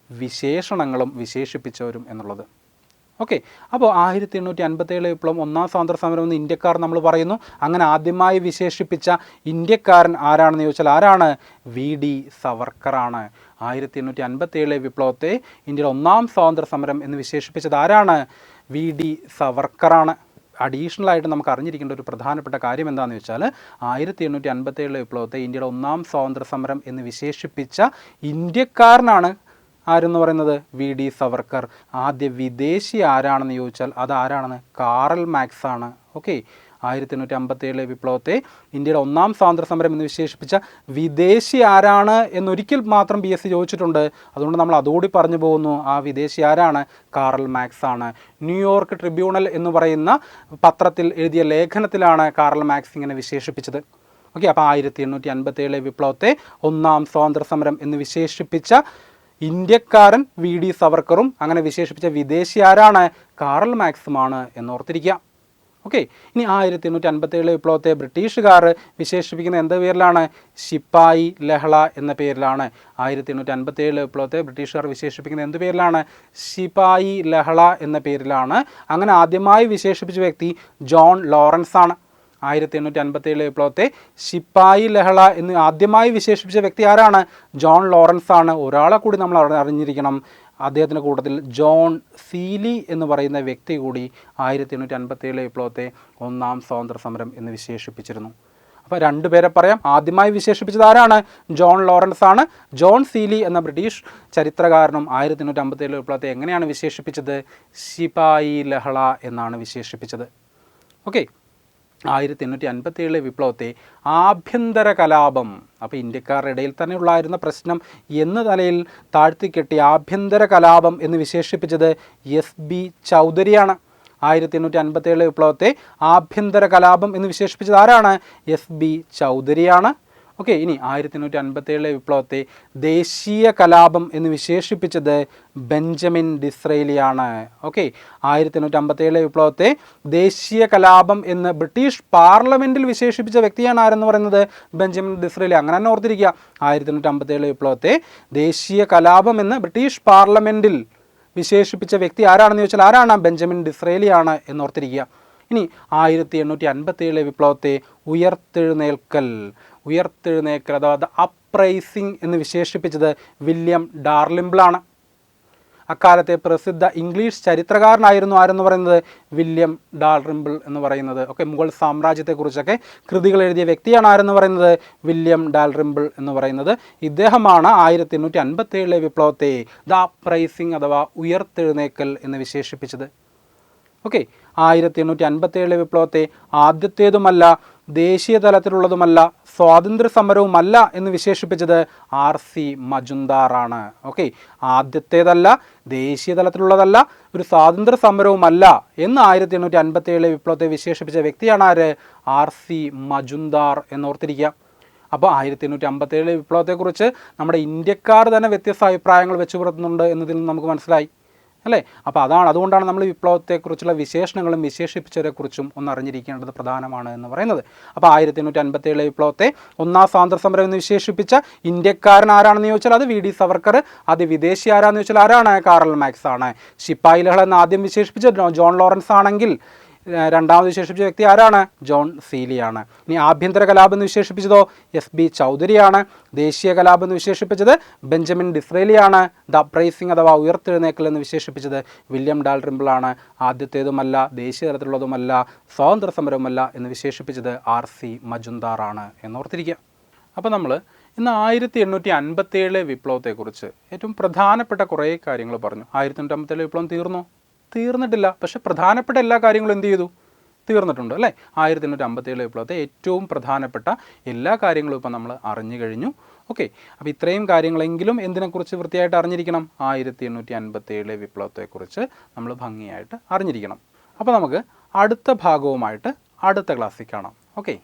വിശേഷണങ്ങളും വിശേഷിപ്പിച്ചവരും എന്നുള്ളത്. ഓക്കെ, അപ്പോൾ 1857 വിപ്ലവം ഒന്നാം സ്വാതന്ത്ര്യ സമരം എന്ന് ഇന്ത്യക്കാർ നമ്മൾ പറയുന്നു. അങ്ങനെ ആദ്യമായി വിശേഷിപ്പിച്ച ഇന്ത്യക്കാരൻ ആരാണെന്ന് ചോദിച്ചാൽ ആരാണ്? VD സവർക്കറാണ്. 1857 വിപ്ലവത്തെ ഇന്ത്യയുടെ ഒന്നാം സ്വാതന്ത്ര്യ സമരം എന്ന് വിശേഷിപ്പിച്ചത് ആരാണ്? VD സവർക്കറാണ്. അഡീഷണലായിട്ട് നമുക്ക് അറിഞ്ഞിരിക്കേണ്ട ഒരു പ്രധാനപ്പെട്ട കാര്യം എന്താണെന്ന് വെച്ചാൽ 1857 വിപ്ലവത്തെ ഇന്ത്യയുടെ ഒന്നാം സ്വാതന്ത്ര്യ സമരം എന്ന് വിശേഷിപ്പിച്ച ഇന്ത്യക്കാരനാണ് ആരെന്ന് പറയുന്നത്? VD സവർക്കർ. ആദ്യ വിദേശി ആരാണെന്ന് ചോദിച്ചാൽ അത് ആരാണെന്ന്? കാറൽ മാക്സ് ആണ്. ഓക്കെ, 1857 വിപ്ലവത്തെ ഇന്ത്യയുടെ ഒന്നാം സ്വാതന്ത്ര്യ സമരം എന്ന് വിശേഷിപ്പിച്ച വിദേശി ആരാണ് എന്നൊരിക്കൽ മാത്രം PSC ചോദിച്ചിട്ടുണ്ട്. അതുകൊണ്ട് നമ്മൾ അതുകൂടി പറഞ്ഞു പോകുന്നു. ആ വിദേശി ആരാണ്? കാറൽ മാക്സ് ആണ്. ന്യൂയോർക്ക് ട്രിബ്യൂണൽ എന്ന് പറയുന്ന പത്രത്തിൽ എഴുതിയ ലേഖനത്തിലാണ് കാറൽ മാക്സ് ഇങ്ങനെ വിശേഷിപ്പിച്ചത്. ഓക്കെ, അപ്പോൾ 1857 വിപ്ലവത്തെ ഒന്നാം സ്വാതന്ത്ര്യ സമരം എന്ന് വിശേഷിപ്പിച്ച ഇന്ത്യക്കാരൻ VD സവർക്കറും അങ്ങനെ വിശേഷിപ്പിച്ച വിദേശി ആരാണ്? കാറൽ മാക്സുമാണ് എന്നോർത്തിരിക്കുക. ഓക്കെ, ഇനി 1857 വിപ്ലവത്തെ ബ്രിട്ടീഷുകാർ വിശേഷിപ്പിക്കുന്ന എന്ത് പേരിലാണ്? ശിപ്പായി ലഹള എന്ന പേരിലാണ്. 1857 വിപ്ലവത്തെ ബ്രിട്ടീഷുകാർ വിശേഷിപ്പിക്കുന്ന എന്ത് പേരിലാണ്? ശിപ്പായി ലഹള എന്ന പേരിലാണ്. അങ്ങനെ ആദ്യമായി വിശേഷിപ്പിച്ച വ്യക്തി ജോൺ ലോറൻസ് ആണ്. 1857 വിപ്ലവത്തെ ശിപ്പായി ലഹള എന്ന് ആദ്യമായി വിശേഷിപ്പിച്ച വ്യക്തി ആരാണ്? ജോൺ ലോറൻസ് ആണ്. ഒരാളെ കൂടി നമ്മൾ അറിഞ്ഞിരിക്കണം. അദ്ദേഹത്തിൻ്റെ കൂട്ടത്തിൽ ജോൺ സീലി എന്ന് പറയുന്ന വ്യക്തി കൂടി 1857 വിപ്ലവത്തെ ഒന്നാം സ്വാതന്ത്ര്യ സമരം എന്ന് വിശേഷിപ്പിച്ചിരുന്നു. അപ്പോൾ രണ്ടുപേരെ പറയാം. ആദ്യമായി വിശേഷിപ്പിച്ചത് ആരാണ്? ജോൺ ലോറൻസ് ആണ്. ജോൺ സീലി എന്ന ബ്രിട്ടീഷ് ചരിത്രകാരനും 1857 വിപ്ലവത്തെ എങ്ങനെയാണ് വിശേഷിപ്പിച്ചത്? ശിപ്പായി ലഹള എന്നാണ് വിശേഷിപ്പിച്ചത്. ഓക്കെ, 1857 വിപ്ലവത്തെ ആഭ്യന്തര കലാപം, അപ്പോൾ ഇന്ത്യക്കാരുടെ ഇടയിൽ തന്നെ ഉള്ളായിരുന്ന പ്രശ്നം എന്ന നിലയിൽ താഴ്ത്തിക്കെട്ടി ആഭ്യന്തര കലാപം എന്ന് വിശേഷിപ്പിച്ചത് SB ചൗധരിയാണ്. 1857 വിപ്ലവത്തെ ആഭ്യന്തര കലാപം എന്ന് വിശേഷിപ്പിച്ചത് ആരാണ്? SB ചൗധരിയാണ്. ഓക്കെ, ഇനി 1857 വിപ്ലവത്തെ ദേശീയ കലാപം എന്ന് വിശേഷിപ്പിച്ചത് ബെഞ്ചമിൻ ഡിസ്രേലിയാണ്. ഓക്കെ, 1857 വിപ്ലവത്തെ ദേശീയ കലാപം എന്ന് ബ്രിട്ടീഷ് പാർലമെൻറ്റിൽ വിശേഷിപ്പിച്ച വ്യക്തിയാണ് ആരെന്ന് പറയുന്നത്? Benjamin Disraeli. അങ്ങനെ തന്നെ ഓർത്തിരിക്കുക. 1857 വിപ്ലവത്തെ ദേശീയ കലാപം എന്ന് ബ്രിട്ടീഷ് പാർലമെൻറ്റിൽ വിശേഷിപ്പിച്ച വ്യക്തി ആരാണെന്ന് ചോദിച്ചാൽ ആരാണ്? ബെഞ്ചമിൻ ഡിസ്രേലിയാണ് എന്നോർത്തിരിക്കുക. ഇനി 1857 വിപ്ലവത്തെ ഉയർത്തെഴുന്നേൽക്കൽ അഥവാ ദ അപ്രൈസിംഗ് എന്ന് വിശേഷിപ്പിച്ചത് വില്യം ഡാർലിംബിളാണ്. അക്കാലത്തെ പ്രസിദ്ധ ഇംഗ്ലീഷ് ചരിത്രകാരനായിരുന്നു ആരെന്ന് പറയുന്നത്? വില്യം ഡാൽറിംബിൾ എന്ന് പറയുന്നത്. ഓക്കെ, മുഗൾ സാമ്രാജ്യത്തെക്കുറിച്ചൊക്കെ കൃതികൾ എഴുതിയ വ്യക്തിയാണ് ആരെന്ന് പറയുന്നത്? വില്യം ഡാൽറിംബിൾ എന്ന് പറയുന്നത്. ഇദ്ദേഹമാണ് 1857 വിപ്ലവത്തെ ദ അപ്രൈസിംഗ് അഥവാ ഉയർത്തെഴുന്നേൽക്കൽ എന്ന് വിശേഷിപ്പിച്ചത്. ഓക്കെ, 1857 വിപ്ലവത്തെ ആദ്യത്തേതുമല്ല, ദേശീയ തലത്തിലുള്ളതുമല്ല, സ്വാതന്ത്ര്യ സമരവുമല്ല എന്ന് വിശേഷിപ്പിച്ചത് RC മജുംദാറാണ്. ഓക്കെ, ആദ്യത്തേതല്ല, ദേശീയ തലത്തിലുള്ളതല്ല, ഒരു സ്വാതന്ത്ര്യ സമരവുമല്ല എന്ന് 1857 വിപ്ലവത്തെ വിശേഷിപ്പിച്ച വ്യക്തിയാണ് ആര്? RC മജുംദാർ എന്നോർത്തിരിക്കുക. അപ്പോൾ 1857 വിപ്ലവത്തെക്കുറിച്ച് നമ്മുടെ ഇന്ത്യക്കാർ തന്നെ വ്യത്യസ്ത അഭിപ്രായങ്ങൾ വെച്ചു പുലർത്തുന്നുണ്ട് എന്നതിൽ നമുക്ക് മനസ്സിലായി അല്ലേ. അപ്പോൾ അതുകൊണ്ടാണ് നമ്മൾ വിപ്ലവത്തെക്കുറിച്ചുള്ള വിശേഷണങ്ങളും വിശേഷിപ്പിച്ചവരെക്കുറിച്ചും ഒന്ന് അറിഞ്ഞിരിക്കേണ്ടത് പ്രധാനമാണ് എന്ന് പറയുന്നത്. അപ്പോൾ 1857 വിപ്ലവത്തെ ഒന്നാം സ്വാതന്ത്ര്യ സമരം എന്ന് വിശേഷിപ്പിച്ച ഇന്ത്യക്കാരൻ ആരാണെന്ന് ചോദിച്ചാൽ അത് VD സവർക്കർ. അത് വിദേശി ആരാണെന്ന് ചോദിച്ചാൽ ആരാണ്? കാറൽ മാക്സ് ആണ്. ശിപ്പായി ലഹള എന്ന് ആദ്യം വിശേഷിപ്പിച്ച ജോൺ ലോറൻസ് ആണെങ്കിൽ രണ്ടാമത് വിശേഷിപ്പിച്ച വ്യക്തി ആരാണ്? ജോൺ സീലിയാണ്. ഇനി ആഭ്യന്തര കലാപം എന്ന് വിശേഷിപ്പിച്ചതോ SB ചൗധരിയാണ്. ദേശീയ കലാപം എന്ന് വിശേഷിപ്പിച്ചത് ബെഞ്ചമിൻ ഡിസ്രേലിയാണ്. ദ അപ്രൈസിംഗ് അഥവാ ഉയർത്തെഴുന്നേൽക്കൽ എന്ന് വിശേഷിപ്പിച്ചത് വില്യം ഡാൽറിംബിളാണ്. ആദ്യത്തേതുമല്ല, ദേശീയ തലത്തിലുള്ളതുമല്ല, സ്വാതന്ത്ര്യ സമരവുമല്ല എന്ന് വിശേഷിപ്പിച്ചത് RC മജുംദാറാണ് എന്നോർത്തിരിക്കുക. അപ്പോൾ നമ്മൾ ഇന്ന് 1857 വിപ്ലവത്തെക്കുറിച്ച് ഏറ്റവും പ്രധാനപ്പെട്ട കുറേ കാര്യങ്ങൾ പറഞ്ഞു. 1857 വിപ്ലവം തീർന്നിട്ടില്ല. പക്ഷേ പ്രധാനപ്പെട്ട എല്ലാ കാര്യങ്ങളും എന്ത് ചെയ്തു? തീർന്നിട്ടുണ്ട് അല്ലേ. 1857 വിപ്ലവത്തെ ഏറ്റവും പ്രധാനപ്പെട്ട എല്ലാ കാര്യങ്ങളും ഇപ്പം നമ്മൾ അറിഞ്ഞു കഴിഞ്ഞു. ഓക്കെ, അപ്പോൾ ഇത്രയും കാര്യങ്ങളെങ്കിലും എന്തിനെക്കുറിച്ച് വൃത്തിയായിട്ട് അറിഞ്ഞിരിക്കണം? 1857 വിപ്ലവത്തെക്കുറിച്ച് നമ്മൾ ഭംഗിയായിട്ട് അറിഞ്ഞിരിക്കണം. അപ്പോൾ നമുക്ക് അടുത്ത ഭാഗവുമായിട്ട് അടുത്ത ക്ലാസ്സിൽ കാണാം. ഓക്കെ.